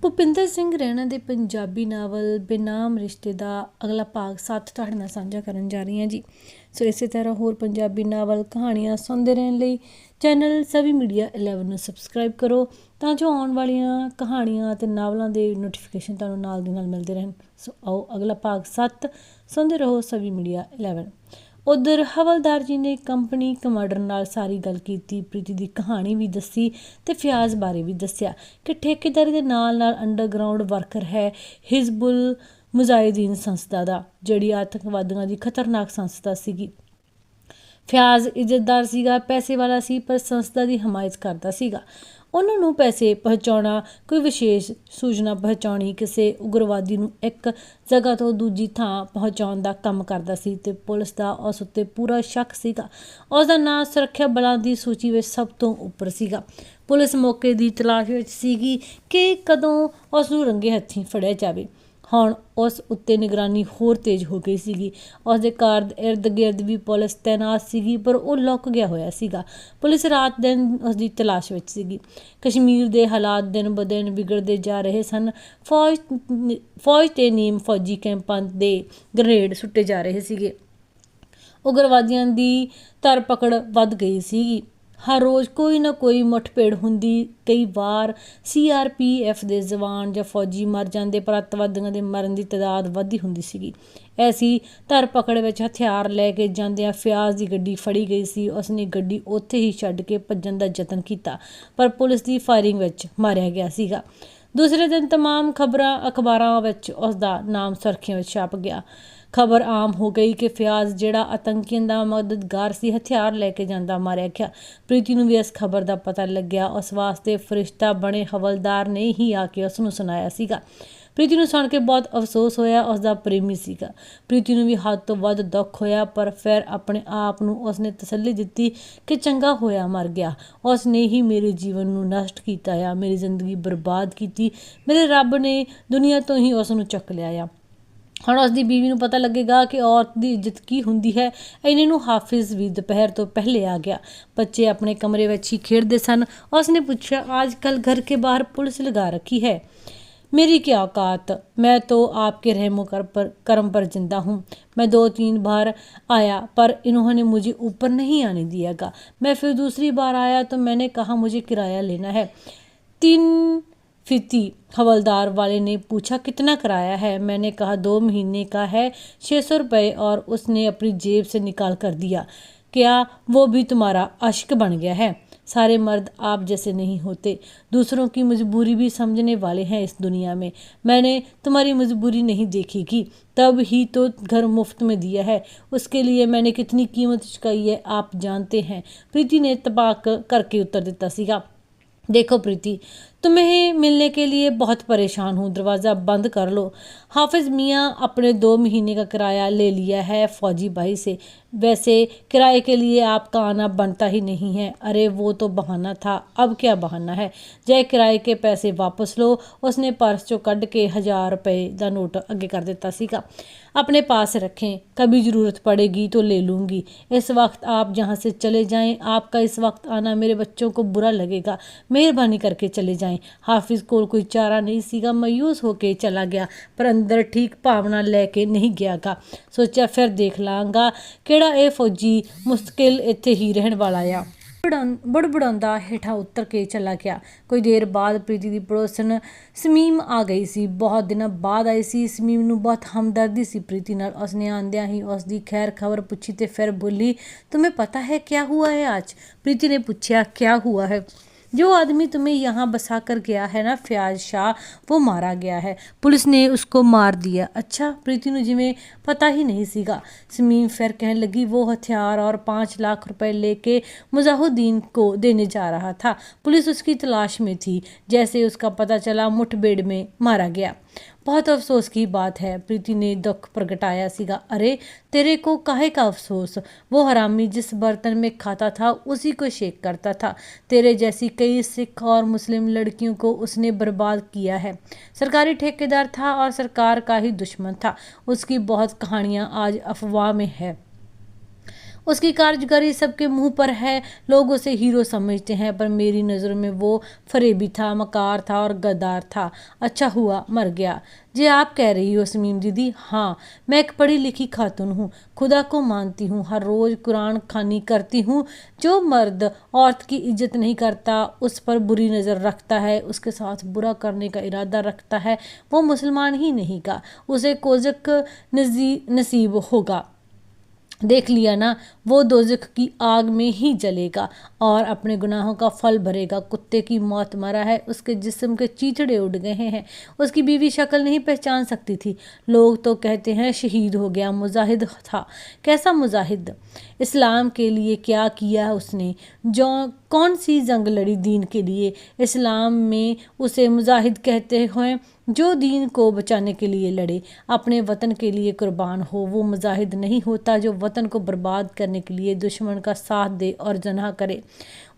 ਭੁਪਿੰਦਰ ਸਿੰਘ ਰੈਣਾ ਦੇ ਪੰਜਾਬੀ ਨਾਵਲ ਬੇਨਾਮ ਰਿਸ਼ਤੇ ਦਾ ਅਗਲਾ ਭਾਗ 7 ਤੁਹਾਡੇ ਨਾਲ ਸਾਂਝਾ ਕਰਨ ਜਾ ਰਹੀ ਹਾਂ ਜੀ। ਸੋ ਇਸੇ ਤਰ੍ਹਾਂ ਹੋਰ ਪੰਜਾਬੀ ਨਾਵਲ ਕਹਾਣੀਆਂ ਸੁਣਦੇ ਰਹਿਣ ਲਈ ਚੈਨਲ ਸਵੀ ਮੀਡੀਆ 11 ਨੂੰ ਸਬਸਕ੍ਰਾਈਬ ਕਰੋ ਤਾਂ ਜੋ ਆਉਣ ਵਾਲੀਆਂ ਕਹਾਣੀਆਂ ਅਤੇ ਨਾਵਲਾਂ ਦੇ ਨੋਟੀਫਿਕੇਸ਼ਨ ਤੁਹਾਨੂੰ ਨਾਲ ਦੀ ਨਾਲ ਮਿਲਦੇ ਰਹਿਣ। ਸੋ ਆਓ ਅਗਲਾ ਭਾਗ 7 ਸੁਣਦੇ ਰਹੋ ਸਵੀ ਮੀਡੀਆ 11। ਉੱਧਰ ਹਵਲਦਾਰ ਜੀ ਨੇ ਕੰਪਨੀ ਕਮਾਂਡਰ ਨਾਲ ਸਾਰੀ ਗੱਲ ਕੀਤੀ, ਪ੍ਰੀਤੀ ਦੀ ਕਹਾਣੀ ਵੀ ਦੱਸੀ ਅਤੇ ਫਿਆਜ਼ ਬਾਰੇ ਵੀ ਦੱਸਿਆ ਕਿ ਠੇਕੇਦਾਰੀ ਦੇ ਨਾਲ ਨਾਲ ਅੰਡਰਗਰਾਊਂਡ ਵਰਕਰ ਹੈ ਹਿਜ਼ਬੁਲ ਮੁਜਾਹਿਦੀਨ ਸੰਸਥਾ ਦਾ, ਜਿਹੜੀ ਆਤੰਕਵਾਦੀਆਂ ਦੀ ਖਤਰਨਾਕ ਸੰਸਥਾ ਸੀਗੀ। ਫਿਆਜ਼ ਇੱਜ਼ਤਦਾਰ ਸੀਗਾ, ਪੈਸੇ ਵਾਲਾ ਸੀ, ਪਰ ਸੰਸਥਾ ਦੀ ਹਮਾਇਤ ਕਰਦਾ ਸੀਗਾ। ਉਹਨਾਂ ਨੂੰ ਪੈਸੇ ਪਹੁੰਚਾਉਣਾ, ਕੋਈ ਵਿਸ਼ੇਸ਼ ਸੂਚਨਾ ਪਹੁੰਚਾਉਣੀ, ਕਿਸੇ ਉਗਰਵਾਦੀ ਨੂੰ ਇੱਕ ਜਗ੍ਹਾ ਤੋਂ ਦੂਜੀ ਥਾਂ ਪਹੁੰਚਾਉਣ ਦਾ ਕੰਮ ਕਰਦਾ ਸੀ ਅਤੇ ਪੁਲਿਸ ਦਾ ਉਸ ਉੱਤੇ ਪੂਰਾ ਸ਼ੱਕ ਸੀਗਾ। ਉਸ ਦਾ ਨਾਂ ਸੁਰੱਖਿਆ ਬਲਾਂ ਦੀ ਸੂਚੀ ਵਿੱਚ ਸਭ ਤੋਂ ਉੱਪਰ ਸੀਗਾ। ਪੁਲਿਸ ਮੌਕੇ ਦੀ ਤਲਾਸ਼ ਵਿੱਚ ਸੀਗੀ ਕਿ ਕਦੋਂ ਉਸ ਨੂੰ ਰੰਗੇ ਹੱਥੀਂ ਫੜਿਆ ਜਾਵੇ। ਹੁਣ ਉਸ ਉੱਤੇ ਨਿਗਰਾਨੀ ਹੋਰ ਤੇਜ਼ ਹੋ ਗਈ ਸੀਗੀ। ਉਸ ਦੇ ਘਰ ਦੇ ਇਰਦ ਗਿਰਦ ਵੀ ਪੁਲਿਸ ਤੈਨਾਤ ਸੀਗੀ, ਪਰ ਉਹ ਲੁੱਕ ਗਿਆ ਹੋਇਆ ਸੀਗਾ। ਪੁਲਿਸ ਰਾਤ ਦਿਨ ਉਸ ਦੀ ਤਲਾਸ਼ ਵਿੱਚ ਸੀਗੀ। ਕਸ਼ਮੀਰ ਦੇ ਹਾਲਾਤ ਦਿਨ ਬ ਦਿਨ ਵਿਗੜਦੇ ਜਾ ਰਹੇ ਸਨ। ਫੌਜ ਤੇ ਨੀਮ ਫੌਜੀ ਕੈਂਪਾਂ ਦੇ ਗ੍ਰਨੇਡ ਸੁੱਟੇ ਜਾ ਰਹੇ ਸੀਗੇ। ਉਗਰਵਾਦੀਆਂ ਦੀ ਧਰਪਕੜ ਵੱਧ ਗਈ ਸੀਗੀ। ਹਰ ਰੋਜ਼ ਕੋਈ ਨਾ ਕੋਈ ਮੁੱਠਭੇੜ ਹੁੰਦੀ। ਕਈ ਵਾਰ CRPF ਦੇ ਜਵਾਨ ਜਾਂ ਫੌਜੀ ਮਰ ਜਾਂਦੇ, ਪਰ ਅੱਤਵਾਦੀਆਂ ਦੇ ਮਰਨ ਦੀ ਤਾਦਾਦ ਵੱਧਦੀ ਹੁੰਦੀ ਸੀਗੀ। ਐਸੀ ਧਰਪਕੜ ਵਿੱਚ ਹਥਿਆਰ ਲੈ ਕੇ ਜਾਂਦਿਆਂ ਫਿਆਜ਼ ਦੀ ਗੱਡੀ ਫੜੀ ਗਈ ਸੀ। ਉਸਨੇ ਗੱਡੀ ਉੱਥੇ ਹੀ ਛੱਡ ਕੇ ਭੱਜਣ ਦਾ ਯਤਨ ਕੀਤਾ, ਪਰ ਪੁਲਿਸ ਦੀ ਫਾਇਰਿੰਗ ਵਿੱਚ ਮਾਰਿਆ ਗਿਆ ਸੀਗਾ। ਦੂਸਰੇ ਦਿਨ ਤਮਾਮ ਅਖਬਾਰਾਂ ਵਿੱਚ ਉਸ ਦਾ ਨਾਮ ਸੁਰਖੀਆਂ ਵਿੱਚ ਛਪ ਗਿਆ। ਖਬਰ ਆਮ ਹੋ ਗਈ ਕਿ ਫਿਆਜ਼, ਜਿਹੜਾ ਆਤੰਕੀਆਂ ਦਾ ਮਦਦਗਾਰ ਸੀ, ਹਥਿਆਰ ਲੈ ਕੇ ਜਾਂਦਾ ਮਾਰਿਆ ਗਿਆ। ਪ੍ਰੀਤੀ ਨੂੰ ਵੀ ਇਸ ਖਬਰ ਦਾ ਪਤਾ ਲੱਗਿਆ। ਉਸ ਵਾਸਤੇ ਫਰਿਸ਼ਤਾ ਬਣੇ ਹਵਲਦਾਰ ਨੇ ਹੀ ਆ ਕੇ ਉਸ ਨੂੰ ਸੁਣਾਇਆ ਸੀਗਾ। ਪ੍ਰੀਤੀ ਨੂੰ ਸੁਣ ਕੇ ਬਹੁਤ ਅਫਸੋਸ ਹੋਇਆ। ਉਸ ਦਾ ਪ੍ਰੇਮੀ ਸੀਗਾ। ਪ੍ਰੀਤੀ ਨੂੰ ਵੀ ਹੱਦ ਤੋਂ ਵੱਧ ਦੁੱਖ ਹੋਇਆ, ਪਰ ਫਿਰ ਆਪਣੇ ਆਪ ਨੂੰ ਉਸਨੇ ਤਸੱਲੀ ਦਿੱਤੀ ਕਿ ਚੰਗਾ ਹੋਇਆ ਮਰ ਗਿਆ। ਉਸ ਨੇ ਹੀ ਮੇਰੇ ਜੀਵਨ ਨੂੰ ਨਸ਼ਟ ਕੀਤਾ ਆ, ਮੇਰੀ ਜ਼ਿੰਦਗੀ ਬਰਬਾਦ ਕੀਤੀ। ਮੇਰੇ ਰੱਬ ਨੇ ਦੁਨੀਆ ਤੋਂ ਹੀ ਉਸ ਨੂੰ ਚੁੱਕ ਲਿਆ ਆ। ਹੁਣ ਉਸ ਦੀ ਬੀਵੀ ਨੂੰ ਪਤਾ ਲੱਗੇਗਾ ਕਿ ਔਰਤ ਦੀ ਇੱਜ਼ਤ ਕੀ ਹੁੰਦੀ ਹੈ। ਇੰਨੇ ਨੂੰ ਹਾਫਿਜ਼ ਵੀ ਦੁਪਹਿਰ ਤੋਂ ਪਹਿਲੇ ਆ ਗਿਆ। ਬੱਚੇ ਆਪਣੇ ਕਮਰੇ ਵਿੱਚ ਹੀ ਖੇਡਦੇ ਸਨ। ਉਸ ਨੇ ਪੁੱਛਿਆ, आज कल घर के बाहर पुलिस लगा रखी है? मेरी क्या औकात, मैं तो आपके रहमो करम पर जिंदा हूँ। मैं 2-3 बार आया, पर इन्होंने मुझे ऊपर नहीं आने दियागा। मैं फिर दूसरी बार आया तो मैंने कहा मुझे किराया लेना है। 3 हवलदार वाले ने पूछा, कितना किराया है? मैंने कहा 2 महीने का है, 600 रुपये, और उसने अपनी जेब से निकाल कर दिया। क्या वो भी तुम्हारा आशिक बन गया है? सारे मर्द आप जैसे नहीं होते। दूसरों की मजबूरी भी समझने वाले हैं इस दुनिया में। मैंने तुम्हारी मजबूरी नहीं देखी कि तब ही तो घर मुफ्त में दिया है। उसके लिए मैंने कितनी कीमत चुकाई है आप जानते हैं। प्रीति ने तबाक करके उत्तर दिता सीगा, देखो प्रीति, तुम्हें मिलने के लिए बहुत परेशान हूँ, दरवाज़ा बंद कर लो। हाफिज़ मियाँ अपने 2 महीने का किराया ले लिया है फौजी भाई से। वैसे किराए के लिए आपका आना बनता ही नहीं है। अरे वो तो बहाना था, अब क्या बहाना है? जय किराए के पैसे वापस लो। उसने पर्स चो कढ़ के 1000 रुपये का नोट अगे कर दिता सीगा। अपने पास रखें, कभी ज़रूरत पड़ेगी तो ले लूँगी। इस वक्त आप जहाँ से चले जाएं। आपका इस वक्त आना मेरे बच्चों को बुरा लगेगा, मेहरबानी करके चले जाएं। हाफिज़ को कोई चारा नहीं सीगा, मायूस होके चला गया, पर अंदर ठीक भावना लैके नहीं गयागा। सोचा फिर देख लांगा किहड़ा ਇਹ फौजी मुश्किल ਇੱਥੇ ਹੀ ਰਹਿਣ ਵਾਲਾ ਆ। ਬੁੜਬੁੜਾਉਂਦਾ ਹੇਠਾਂ ਉਤਰ ਕੇ ਚਲਾ ਗਿਆ। ਕੁਝ ਦੇਰ ਬਾਅਦ ਪ੍ਰੀਤੀ ਦੀ ਪੜੋਸਣ ਸਮੀਮ ਆ ਗਈ ਸੀ। ਬਹੁਤ ਦਿਨਾਂ ਬਾਅਦ ਆਈ ਸੀ। ਸਮੀਮ ਨੂੰ ਬਹੁਤ ਹਮਦਰਦੀ ਸੀ ਪ੍ਰੀਤੀ ਨਾਲ। ਉਸਨੇ ਆਂਦਿਆਂ ਹੀ ਉਸ ਦੀ ਖੈਰ ਖਬਰ ਪੁੱਛੀ ਤੇ ਫਿਰ ਬੋਲੀ, तुम्हें पता है क्या हुआ है आज? प्रीति ने पूछा, क्या हुआ है? जो आदमी तुम्हें यहाँ बसा कर गया है ना, फयाज शाह, वो मारा गया है। पुलिस ने उसको मार दिया। अच्छा, प्रीति ने जिमें पता ही नहीं सीगा। समीम फिर कहने लगी, वो हथियार और 5 लाख रुपए लेके मुजाहिदीन को देने जा रहा था। पुलिस उसकी तलाश में थी। जैसे उसका पता चला मुठभेड़ में मारा गया। बहुत अफसोस की बात है, प्रीति ने दुख प्रगटाया सीगा। अरे तेरे को काहे का अफसोस? वो हरामी जिस बर्तन में खाता था उसी को शेक करता था। तेरे जैसी कई सिख और मुस्लिम लड़कियों को उसने बर्बाद किया है। सरकारी ठेकेदार था और सरकार का ही दुश्मन था। उसकी बहुत कहानियाँ आज अफवाह में है। उसकी कारगुजारी सबके मुंह पर है, लोग उसे हीरो समझते हैं, पर मेरी नज़रों में वो फरेबी था, मकार था और गद्दार था। अच्छा हुआ मर गया। जी आप कह रही हो समीम दीदी? हाँ, मैं एक पढ़ी लिखी खातून हूँ, खुदा को मानती हूँ, हर रोज़ कुरान खानी करती हूँ। जो मर्द औरत की इज्जत नहीं करता, उस पर बुरी नज़र रखता है, उसके साथ बुरा करने का इरादा रखता है, वो मुसलमान ही नहीं का, उसे कोज़क नसीब होगा। देख लिया ना, वो दोज़ख की आग में ही जलेगा और अपने गुनाहों का फल भरेगा। कुत्ते की मौत मरा है, उसके जिस्म के चीथड़े उड़ गए हैं, उसकी बीवी शक्ल नहीं पहचान सकती थी। लोग तो कहते हैं शहीद हो गया, मुजाहिद था। कैसा मुजाहिद? इस्लाम के लिए क्या किया उसने? जो कौन सी जंग लड़ी दीन के लिए? इस्लाम में उसे मुजाहिद कहते हैं जो दीन को बचाने के लिए लड़े, अपने वतन के लिए कुर्बान हो। वो मुजाहिद नहीं होता जो वतन को बर्बाद करने के लिए दुश्मन का साथ दे और जनाह करे।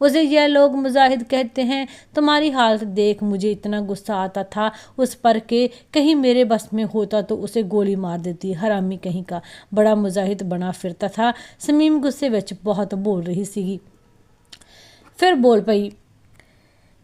उसे यह लोग मुजाहिद कहते हैं। तुम्हारी हालत देख मुझे इतना गुस्सा आता था उस पर के कहीं मेरे बस में होता तो उसे गोली मार देती। हरामी कहीं का, बड़ा मुजाहिद बना फिरता था। समीम गुस्से विच बहुत बोल रही सी, फिर बोल पई,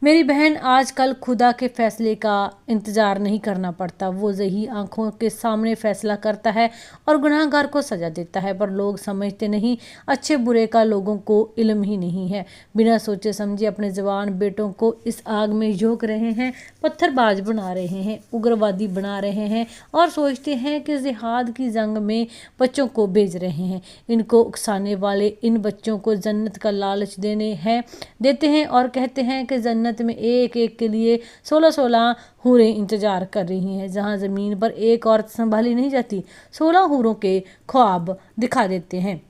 मेरी बहन, आजकल खुदा के फैसले का इंतज़ार नहीं करना पड़ता, वो यही आंखों के सामने फैसला करता है और गुनाहगार को सज़ा देता है। पर लोग समझते नहीं, अच्छे बुरे का लोगों को इल्म ही नहीं है। बिना सोचे समझे अपने जवान बेटों को इस आग में झोंक रहे हैं, पत्थरबाज बना रहे हैं, उग्रवादी बना रहे हैं और सोचते हैं कि जिहाद की जंग में बच्चों को भेज रहे हैं। इनको उकसाने वाले इन बच्चों को जन्नत का लालच देते हैं और कहते हैं कि जन्नत में एक एक के लिए 16-16 हूरें इंतजार कर रही हैं। जहां ज़मीन पर एक औरत संभाली नहीं जाती, 16 हूरों के ख्वाब दिखा देते हैं।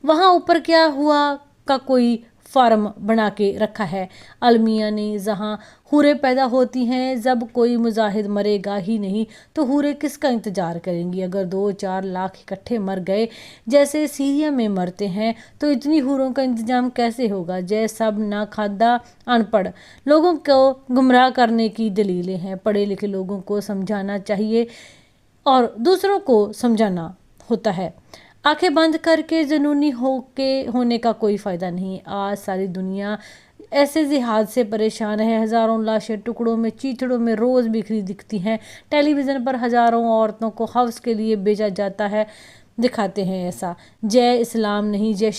वहां ऊपर क्या हुआ का कोई फार्म बना के रखा है अलमिया ने। जहाँ हूरें पैदा होती हैं, जब कोई मुजाहिद मरेगा ही नहीं तो हूरें किसका इंतज़ार करेंगी? अगर 2-4 लाख इकट्ठे मर गए जैसे सीरिया में मरते हैं तो इतनी हूरों का इंतजाम कैसे होगा? जय सब ना खादा अनपढ़ लोगों को गुमराह करने की दलीलें हैं। पढ़े लिखे लोगों को समझाना चाहिए और दूसरों को समझाना होता है। आंखें बंद करके जुनूनी होने का कोई फ़ायदा नहीं। आज सारी दुनिया ऐसे जिहाद से परेशान है। हज़ारों लाशें टुकड़ों में, चीथड़ों में रोज़ बिखरी दिखती हैं। टेलीविज़न पर हज़ारों औरतों को हव्स के लिए भेजा जाता है, दिखाते हैं ऐसा। जय इस्लाम नहीं, जय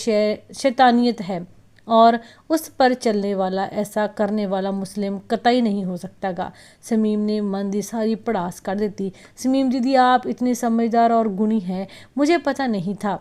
शैतानियत है और उस पर चलने वाला, ऐसा करने वाला मुस्लिम कतई नहीं हो सकता गा। समीम ने मंदी सारी पड़ास कर देती। समीम दीदी, आप इतनी समझदार और गुणी हैं, मुझे पता नहीं था।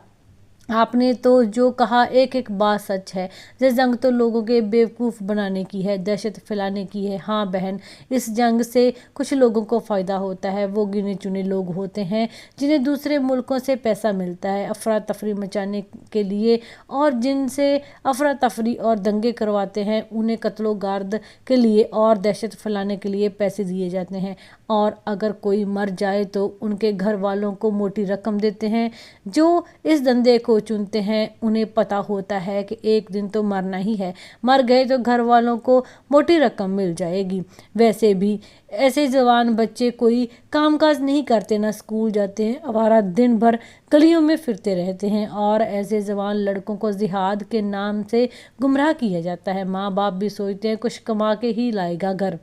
आपने तो जो कहा एक एक बात सच है। ये जंग तो लोगों के बेवकूफ़ बनाने की है, दहशत फैलाने की है। हाँ बहन, इस जंग से कुछ लोगों को फ़ायदा होता है, वो गिने चुने लोग होते हैं जिन्हें दूसरे मुल्कों से पैसा मिलता है अफरा तफरी मचाने के लिए, और जिनसे अफरा तफरी और दंगे करवाते हैं उन्हें कत्लो गार्द के लिए और दहशत फैलाने के लिए पैसे दिए जाते हैं। और अगर कोई मर जाए तो उनके घर वालों को मोटी रकम देते हैं। जो इस धंधे को चुनते हैं उन्हें पता होता है कि एक दिन तो मरना ही है, मर गए तो घर वालों को मोटी रकम मिल जाएगी। वैसे भी ऐसे जवान बच्चे कोई कामकाज नहीं करते, ना स्कूल जाते हैं, आवारा दिन भर गलियों में फिरते रहते हैं। और ऐसे जवान लड़कों को जिहाद के नाम से गुमराह किया जाता है। माँ बाप भी सोचते हैं कुछ कमा के ही लाएगा घर।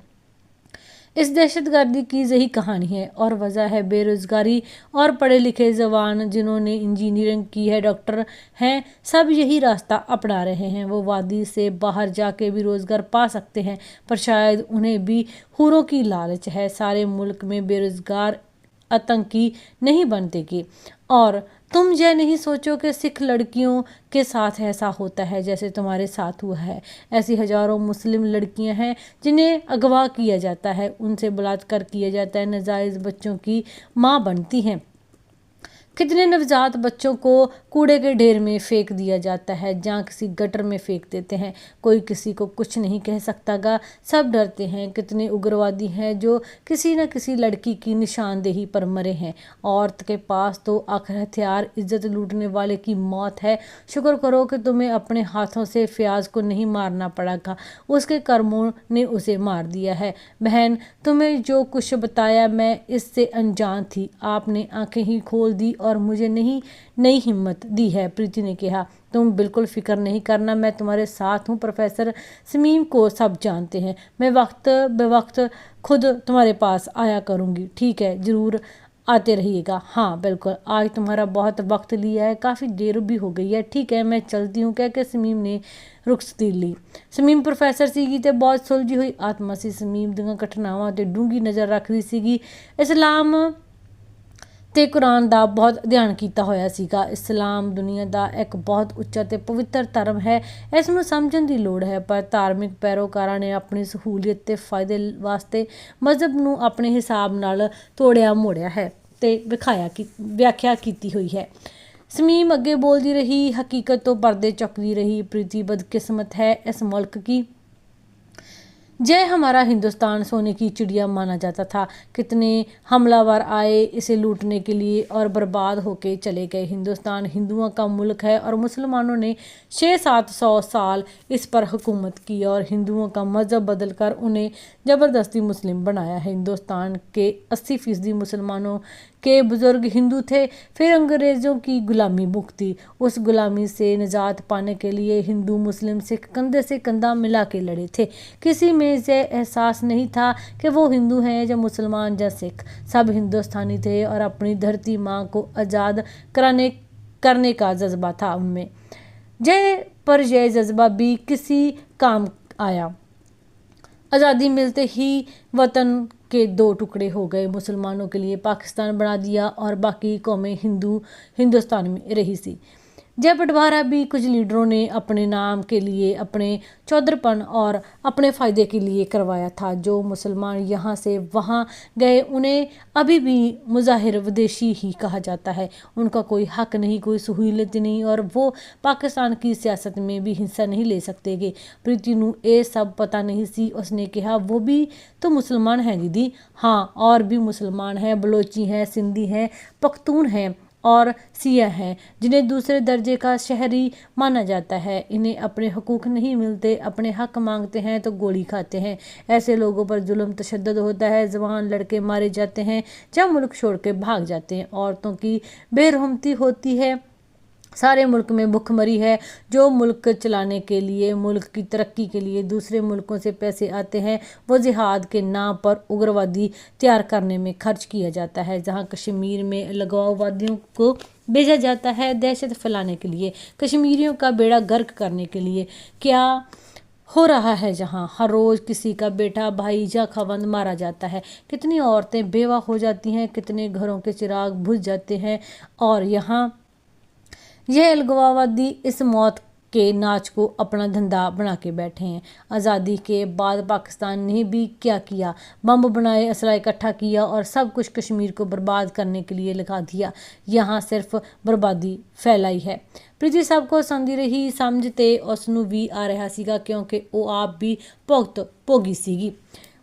इस दहशतगर्दी की यही कहानी है और वजह है बेरोज़गारी। और पढ़े लिखे जवान जिन्होंने इंजीनियरिंग की है, डॉक्टर हैं, सब यही रास्ता अपना रहे हैं। वो वादी से बाहर जाके भी रोज़गार पा सकते हैं, पर शायद उन्हें भी हूरों की लालच है। सारे मुल्क में बेरोज़गार आतंकी नहीं बनते। और तुम यह नहीं सोचो कि सिख लड़कियों के साथ ऐसा होता है जैसे तुम्हारे साथ हुआ है। ऐसी हज़ारों मुस्लिम लड़कियां हैं जिन्हें अगवा किया जाता है, उनसे बलात्कार किया जाता है, नाजायज़ बच्चों की माँ बनती हैं। कितने नवजात बच्चों को कूड़े के ढेर में फेंक दिया जाता है, जहाँ किसी गटर में फेंक देते हैं। कोई किसी को कुछ नहीं कह सकतागा, सब डरते हैं। कितने उग्रवादी हैं जो किसी न किसी लड़की की निशानदेही पर मरे हैं। औरत के पास तो आखिर हथियार इज्जत लूटने वाले की मौत है। शुक्र करो कि तुम्हें अपने हाथों से फयाज को नहीं मारना पड़ा, उसके कर्मों ने उसे मार दिया है। बहन, तुम्हें जो कुछ बताया मैं इससे अनजान थी। आपने आंखें ही खोल दी और मुझे नहीं नई हिम्मत दी है। प्रीति ने कहा, तुम बिल्कुल फिक्र नहीं करना, मैं तुम्हारे साथ हूँ। प्रोफेसर शमीम को सब जानते हैं। मैं वक्त बेवक्त खुद तुम्हारे पास आया करूँगी। ठीक है, ज़रूर आते रहिएगा। हाँ बिल्कुल, आज तुम्हारा बहुत वक्त लिया है, काफ़ी देर भी हो गई है। ठीक है, मैं चलती हूँ, कह के शमीम ने रुਖसती ली। शमीਮ ਪ੍ਰੋਫੈਸਰ ਸੀਗੀ ਤੇ ਬਹੁਤ ਸੁਲਝੀ ਹੋਈ ਆਤਮਾ ਸੀ। ਸ਼ਮੀਮ ਦੀਆਂ ਘਟਨਾਵਾਂ ਤੇ ਡੂੰਘੀ ਨਜ਼ਰ ਰੱਖਦੀ ਸੀਗੀ। ਇਸਲਾਮ ਤੇ ਕੁਰਾਨ ਦਾ ਬਹੁਤ ਅਧਿਐਨ ਕੀਤਾ ਹੋਇਆ ਸੀਗਾ। ਇਸਲਾਮ ਦੁਨੀਆ ਦਾ ਇੱਕ ਬਹੁਤ ਉੱਚਾ ਤੇ ਪਵਿੱਤਰ ਧਰਮ ਹੈ, ਇਸ ਨੂੰ ਸਮਝਣ ਦੀ ਲੋੜ ਹੈ। ਪਰ ਧਾਰਮਿਕ ਪੈਰੋਕਾਰਾਂ ਨੇ ਆਪਣੀ ਸਹੂਲੀਅਤ ਤੇ ਫਾਇਦੇ ਵਾਸਤੇ ਮਜ਼ਹਬ ਨੂੰ ਆਪਣੇ ਹਿਸਾਬ ਨਾਲ ਤੋੜਿਆ ਮੋੜਿਆ ਹੈ ਤੇ ਵਿਆਖਿਆ ਕੀਤੀ ਹੋਈ ਹੈ। शमीम अगे बोलती रही, हकीकत तो पर्दे चुकती रही। प्रीति बदकिस्मत है इस मुल्क की। जय हमारा हिंदुस्तान सोने की चिड़िया माना जाता था। कितने हमलावर आए इसे लूटने के लिए और बर्बाद होके चले गए। हिंदुस्तान हिंदुओं का मुल्क है और मुसलमानों ने 600-700 साल इस पर हुकूमत की और हिंदुओं का मज़हब बदल कर उन्हें ज़बरदस्ती मुस्लिम बनाया है। हिंदुस्तान के 80% मुसलमानों के बुज़ुर्ग हिंदू थे। फिर अंग्रेज़ों की गुलामी मुक्ति, उस गुलामी से निजात पाने के लिए हिंदू मुस्लिम सिख कंधे से कंधा मिला के लड़े थे। किसी में से एहसास नहीं था कि वो हिंदू हैं या मुसलमान या सिख, सब हिंदुस्तानी थे और अपनी धरती माँ को आज़ाद करने का जज्बा था उनमें। जय पर यह जज्बा भी किसी काम आया। आज़ादी मिलते ही वतन के 2 टुकड़े हो गए। मुसलमानों के लिए पाकिस्तान बना दिया और बाकी कौमें हिंदुस्तान में रही सी। जय बंटवारा भी कुछ लीडरों ने अपने नाम के लिए, अपने चौधरपन और अपने फ़ायदे के लिए करवाया था। जो मुसलमान यहाँ से वहाँ गए उन्हें अभी भी मुजाहिर विदेशी ही कहा जाता है। उनका कोई हक नहीं, कोई सहूलियत नहीं और वो पाकिस्तान की सियासत में भी हिस्सा नहीं ले सकते। प्रीति नूं ये सब पता नहीं सी। उसने कहा, वो भी तो मुसलमान हैं दीदी। हाँ, और भी मुसलमान हैं, बलोची हैं, सिंधी हैं, पख्तून हैं और सिया हैं, जिन्हें दूसरे दर्जे का शहरी माना जाता है। इन्हें अपने हकूक़ नहीं मिलते, अपने हक मांगते हैं तो गोली खाते हैं। ऐसे लोगों पर जुल्म तशद्दुद होता है, जवान लड़के मारे जाते हैं या मुल्क छोड़ के भाग जाते हैं। औरतों की बेरहमती होती है, सारे मुल्क में भुखमरी है। जो मुल्क चलाने के लिए, मुल्क की तरक्की के लिए दूसरे मुल्कों से पैसे आते हैं, वो जिहाद के नाम पर उग्रवादी तैयार करने में खर्च किया जाता है। जहाँ कश्मीर में लगाववादियों को भेजा जाता है दहशत फैलाने के लिए, कश्मीरियों का बेड़ा गर्क करने के लिए। क्या हो रहा है जहाँ हर रोज़ किसी का बेटा, भाई या खवंद मारा जाता है। कितनी औरतें बेवा हो जाती हैं, कितने घरों के चिराग बुझ जाते हैं। और यहाँ यह अलगवावादी इस मौत के नाच को अपना धंधा बना के बैठे हैं। आज़ादी के बाद पाकिस्तान ने भी क्या किया, बम बनाए, असला इकट्ठा किया और सब कुछ कश्मीर को बर्बाद करने के लिए लगा दिया। यहाँ सिर्फ बर्बादी फैलाई है। प्रीति सबको समझी रही, समझते उसनू भी आ रहा सीगा क्योंकि वो आप भी भोगी सीगी।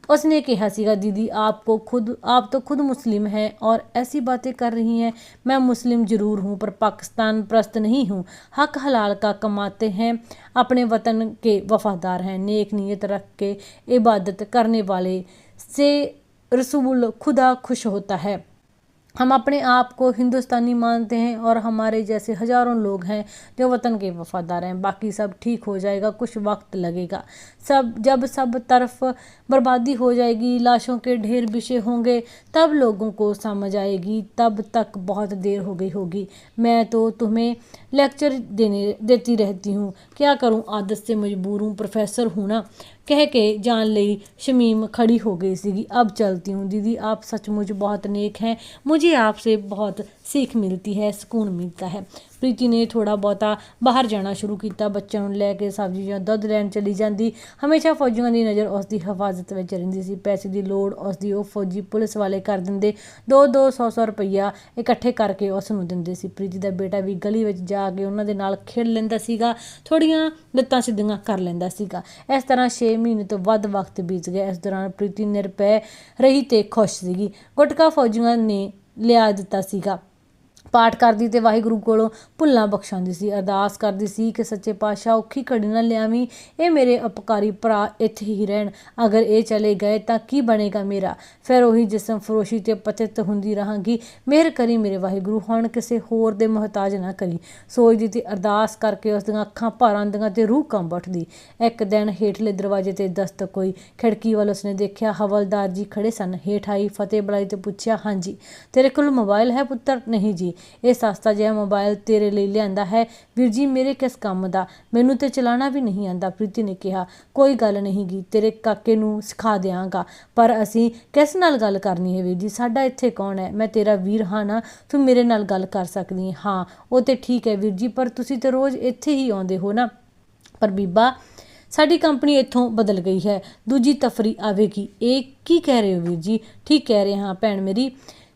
उसने कहा सीगा, दीदी आप तो खुद मुस्लिम हैं और ऐसी बातें कर रही हैं। मैं मुस्लिम ज़रूर हूँ पर पाकिस्तान परस्त नहीं हूँ। हक हलाल का कमाते हैं, अपने वतन के वफादार हैं, नेक नीयत रख के इबादत करने वाले से रसूल खुदा खुश होता है। हम अपने आप को हिंदुस्तानी मानते हैं और हमारे जैसे हज़ारों लोग हैं जो वतन के वफादार हैं। बाकी सब ठीक हो जाएगा, कुछ वक्त लगेगा। जब सब तरफ बर्बादी हो जाएगी, लाशों के ढेर बिछे होंगे, तब लोगों को समझ आएगी। तब तक बहुत देर हो गई होगी। मैं तो तुम्हें लेक्चर देती रहती हूँ, क्या करूँ, आदत से मजबूर हूँ, प्रोफेसर हूँ ना, कह के जान ली। शमीम खड़ी हो गई सी। अब चलती हूँ दीदी, आप सचमुच बहुत नेक हैं, मुझे आपसे बहुत सीख मिलती है, सुकून मिलता है। प्रीति ने थोड़ा बहुता बाहर जाना शुरू किया। बच्चों ਨੂੰ ਲੈ ਕੇ ਸਬਜ਼ੀ ਜਾਂ ਦੁੱਧ ਲੈਣ ਚਲੀ ਜਾਂਦੀ। ਹਮੇਸ਼ਾ ਫੌਜੀਆਂ ਦੀ ਨਜ਼ਰ ਉਸ ਦੀ ਹਿਫਾਜ਼ਤ ਵਿੱਚ ਰਹਿੰਦੀ ਸੀ। ਪੈਸੇ ਦੀ ਲੋੜ ਉਸ ਦੀ ਉਹ ਫੌਜੀ ਪੁਲਿਸ ਵਾਲੇ ਕਰ ਦਿੰਦੇ। 200 100 ਰੁਪਈਆ ਇਕੱਠੇ ਕਰਕੇ ਉਸ ਨੂੰ ਦਿੰਦੇ ਸੀ। ਪ੍ਰੀਤੀ ਦਾ ਬੇਟਾ ਵੀ ਗਲੀ ਵਿੱਚ ਜਾ ਕੇ ਉਹਨਾਂ ਦੇ ਨਾਲ ਖੇਡ ਲੈਂਦਾ ਸੀਗਾ, ਥੋੜ੍ਹੀਆਂ ਲੱਤਾਂ ਸਿੱਧੀਆਂ ਕਰ ਲੈਂਦਾ ਸੀਗਾ। ਇਸ ਤਰ੍ਹਾਂ 6 ਮਹੀਨੇ ਤੋਂ ਵੱਧ ਵਕਤ ਬੀਤ ਗਿਆ। ਇਸ ਦੌਰਾਨ ਪ੍ਰੀਤੀ ਨਿਰਭੈ ਰਹੀ ਤੇ ਖੁਸ਼ ਸੀਗੀ। ਗੁਟਕਾ ਫੌਜੀਆਂ ਨੇ ਲਿਆ ਦਿੱਤਾ ਸੀਗਾ। ਪਾਠ ਕਰਦੀ ਤੇ ਵਾਹਿਗੁਰੂ ਕੋਲੋਂ ਭੁੱਲਾਂ ਬਖਸ਼ਾਉਂਦੀ ਸੀ। ਅਰਦਾਸ ਕਰਦੀ ਸੀ ਕਿ ਸੱਚੇ ਪਾਤਸ਼ਾਹ ਔਖੀ ਘੜੀ ਨਾ ਲਿਆਵੀਂ, ਇਹ ਮੇਰੇ ਉਪਕਾਰੀ ਭਰਾ ਇੱਥੇ ਹੀ ਰਹਿਣ, ਅਗਰ ਇਹ ਚਲੇ ਗਏ ਤਾਂ ਕੀ ਬਣੇਗਾ ਮੇਰਾ, ਫਿਰ ਉਹੀ ਜਿਸਮ ਫਰੋਸ਼ੀ ਤੇ ਪਤਿਤ ਹੁੰਦੀ ਰਹਾਂਗੀ। ਮਿਹਰ ਕਰੀ ਮੇਰੇ ਵਾਹਿਗੁਰੂ, ਹੁਣ ਕਿਸੇ ਹੋਰ ਦੇ ਮੁਹਤਾਜ ਨਾ ਕਰੀ। ਸੋਚਦੀ ਤੇ ਅਰਦਾਸ ਕਰਕੇ ਉਸ ਦੀਆਂ ਅੱਖਾਂ ਭਰ ਆਉਂਦੀਆਂ ਤੇ ਰੂਹ ਕੰਬ ਉੱਠਦੀ। ਇੱਕ ਦਿਨ ਹੇਠਲੇ ਦਰਵਾਜ਼ੇ ਤੇ ਦਸਤਕ ਹੋਈ। ਖਿੜਕੀ ਵੱਲ ਉਸਨੇ ਦੇਖਿਆ, ਹਵਲਦਾਰ ਜੀ ਖੜੇ ਸਨ। ਹੇਠ ਆਈ, ਫਤਿਹ ਬੁਲਾਈ ਤੇ ਪੁੱਛਿਆ, ਹਾਂਜੀ ਤੇਰੇ ਕੋਲ ਮੋਬਾਈਲ ਹੈ ਪੁੱਤਰ? ਨਹੀਂ ਜੀ, ਇਹ ਸਸਤਾ ਜਿਹਾ ਮੋਬਾਈਲ ਤੇਰੇ ਲਈ ਲਿਆਂਦਾ ਹੈ। ਵੀਰ ਜੀ ਮੇਰੇ ਕਿਸ ਕੰਮ ਦਾ, ਮੈਨੂੰ ਤੇ ਚਲਾਉਣਾ ਵੀ ਨਹੀਂ ਆਉਂਦਾ। ਪ੍ਰੀਤੀ ਨੇ ਕਿਹਾ, ਕੋਈ ਗੱਲ ਨਹੀਂ ਗੀ, ਤੇਰੇ ਕਾਕੇ ਨੂੰ ਸਿਖਾ ਦਿਆਂਗਾ, ਪਰ ਅਸੀਂ ਕਿਸ ਨਾਲ ਗੱਲ ਕਰਨੀ ਹੈ ਵੀਰ ਜੀ, ਸਾਡਾ ਇੱਥੇ ਕੌਣ ਹੈ? ਮੈਂ ਤੇਰਾ ਵੀਰ ਹਾਂ ਨਾ, ਤੂੰ ਮੇਰੇ ਨਾਲ ਗੱਲ ਕਰ ਸਕਦੀ ਹੈ। ਹਾਂ ਉਹ ਤੇ ਠੀਕ ਹੈ ਵੀਰ ਜੀ, ਪਰ ਤੁਸੀਂ ਤਾਂ ਰੋਜ਼ ਇੱਥੇ ਹੀ ਆਉਂਦੇ ਹੋ ਨਾ। ਪਰ ਬੀਬਾ ਸਾਡੀ ਕੰਪਨੀ ਇੱਥੋਂ ਬਦਲ ਗਈ ਹੈ, ਦੂਜੀ ਤਫਰੀ ਆਵੇਗੀ। ਇਹ ਕੀ ਕਹਿ ਰਹੇ ਹੋ ਵੀਰ ਜੀ? ਠੀਕ ਕਹਿ ਰਹੇ ਹਾਂ ਭੈਣ ਮੇਰੀ,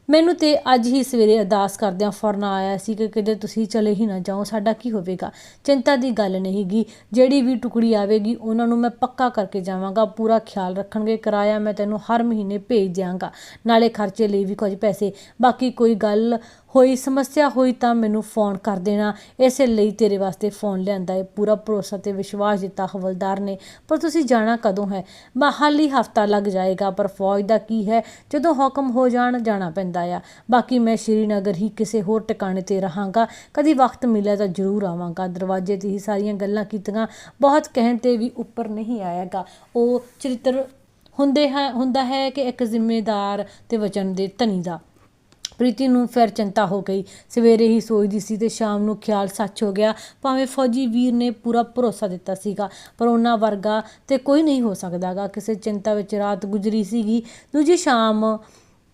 ਮੈਨੂੰ ਤੇ ਅੱਜ ਹੀ ਸਵੇਰੇ ਅਰਦਾਸ ਕਰਦਿਆਂ ਫੌਰਨ ਆਇਆ ਸੀ ਕਿ ਕਿਤੇ ਤੁਸੀਂ ਚਲੇ ਹੀ ਨਾ ਜਾਓ, ਸਾਡਾ ਕੀ ਹੋਵੇਗਾ। ਚਿੰਤਾ ਦੀ ਗੱਲ ਨਹੀਂ ਗੀ, ਜਿਹੜੀ ਵੀ ਟੁਕੜੀ ਆਵੇਗੀ ਉਹਨਾਂ ਨੂੰ ਮੈਂ ਪੱਕਾ ਕਰਕੇ ਜਾਵਾਂਗਾ, ਪੂਰਾ ਖਿਆਲ ਰੱਖਣਗੇ। ਕਿਰਾਇਆ ਮੈਂ ਤੈਨੂੰ ਹਰ ਮਹੀਨੇ ਭੇਜ ਦਿਆਂਗਾ, ਨਾਲੇ ਖਰਚੇ ਲਈ ਵੀ ਕੁਝ ਪੈਸੇ। ਬਾਕੀ ਕੋਈ ਗੱਲ ਹੋਈ, ਸਮੱਸਿਆ ਹੋਈ ਤਾਂ ਮੈਨੂੰ ਫੋਨ ਕਰ ਦੇਣਾ, ਇਸੇ ਲਈ ਤੇਰੇ ਵਾਸਤੇ ਫੋਨ ਲਿਆਂਦਾ ਹੈ। ਪੂਰਾ ਭਰੋਸਾ ਤੇ ਵਿਸ਼ਵਾਸ ਦਿੱਤਾ ਹਵਲਦਾਰ ਨੇ। ਪਰ ਤੁਸੀਂ ਜਾਣਾ ਕਦੋਂ ਹੈ? ਹਾਲੀ ਹਫ਼ਤਾ ਲੱਗ ਜਾਏਗਾ, ਪਰ ਫੌਜ ਦਾ ਕੀ ਹੈ, ਜਦੋਂ ਹੁਕਮ ਹੋ ਜਾਣ ਜਾਣਾ ਪੈਂਦਾ ਆ। ਬਾਕੀ ਮੈਂ ਸ਼੍ਰੀਨਗਰ ਹੀ ਕਿਸੇ ਹੋਰ ਟਿਕਾਣੇ ਤੇ ਰਹਾਂਗਾ, ਕਦੀ ਵਕਤ ਮਿਲਿਆ ਤਾਂ ਜ਼ਰੂਰ ਆਵਾਂਗਾ। ਦਰਵਾਜ਼ੇ ਤੇ ਹੀ ਸਾਰੀਆਂ ਗੱਲਾਂ ਕੀਤੀਆਂ, ਬਹੁਤ ਕਹਿਣ ਤੇ ਵੀ ਉੱਪਰ ਨਹੀਂ ਆਏਗਾ। ਉਹ ਚਰਿੱਤਰ ਹੁੰਦਾ ਹੈ ਕਿ ਇੱਕ ਜ਼ਿੰਮੇਦਾਰ ਤੇ ਵਚਨ ਦੇ ਧਨੀ ਦਾ। ਪ੍ਰੀਤੀ ਨੂੰ ਫਿਰ ਚਿੰਤਾ ਹੋ ਗਈ। ਸਵੇਰੇ ਹੀ ਸੋਚਦੀ ਸੀ ਤੇ ਸ਼ਾਮ ਨੂੰ ਖਿਆਲ ਸੱਚ ਹੋ ਗਿਆ। ਭਾਵੇਂ ਫੌਜੀ ਵੀਰ ਨੇ ਪੂਰਾ ਭਰੋਸਾ ਦਿੱਤਾ ਸੀਗਾ, ਪਰ ਉਹਨਾਂ ਵਰਗਾ ਤੇ ਕੋਈ ਨਹੀਂ ਹੋ ਸਕਦਾ ਗਾ। ਕਿਸੇ ਚਿੰਤਾ ਵਿੱਚ ਰਾਤ ਗੁਜ਼ਰੀ ਸੀਗੀ। ਦੂਜੀ ਸ਼ਾਮ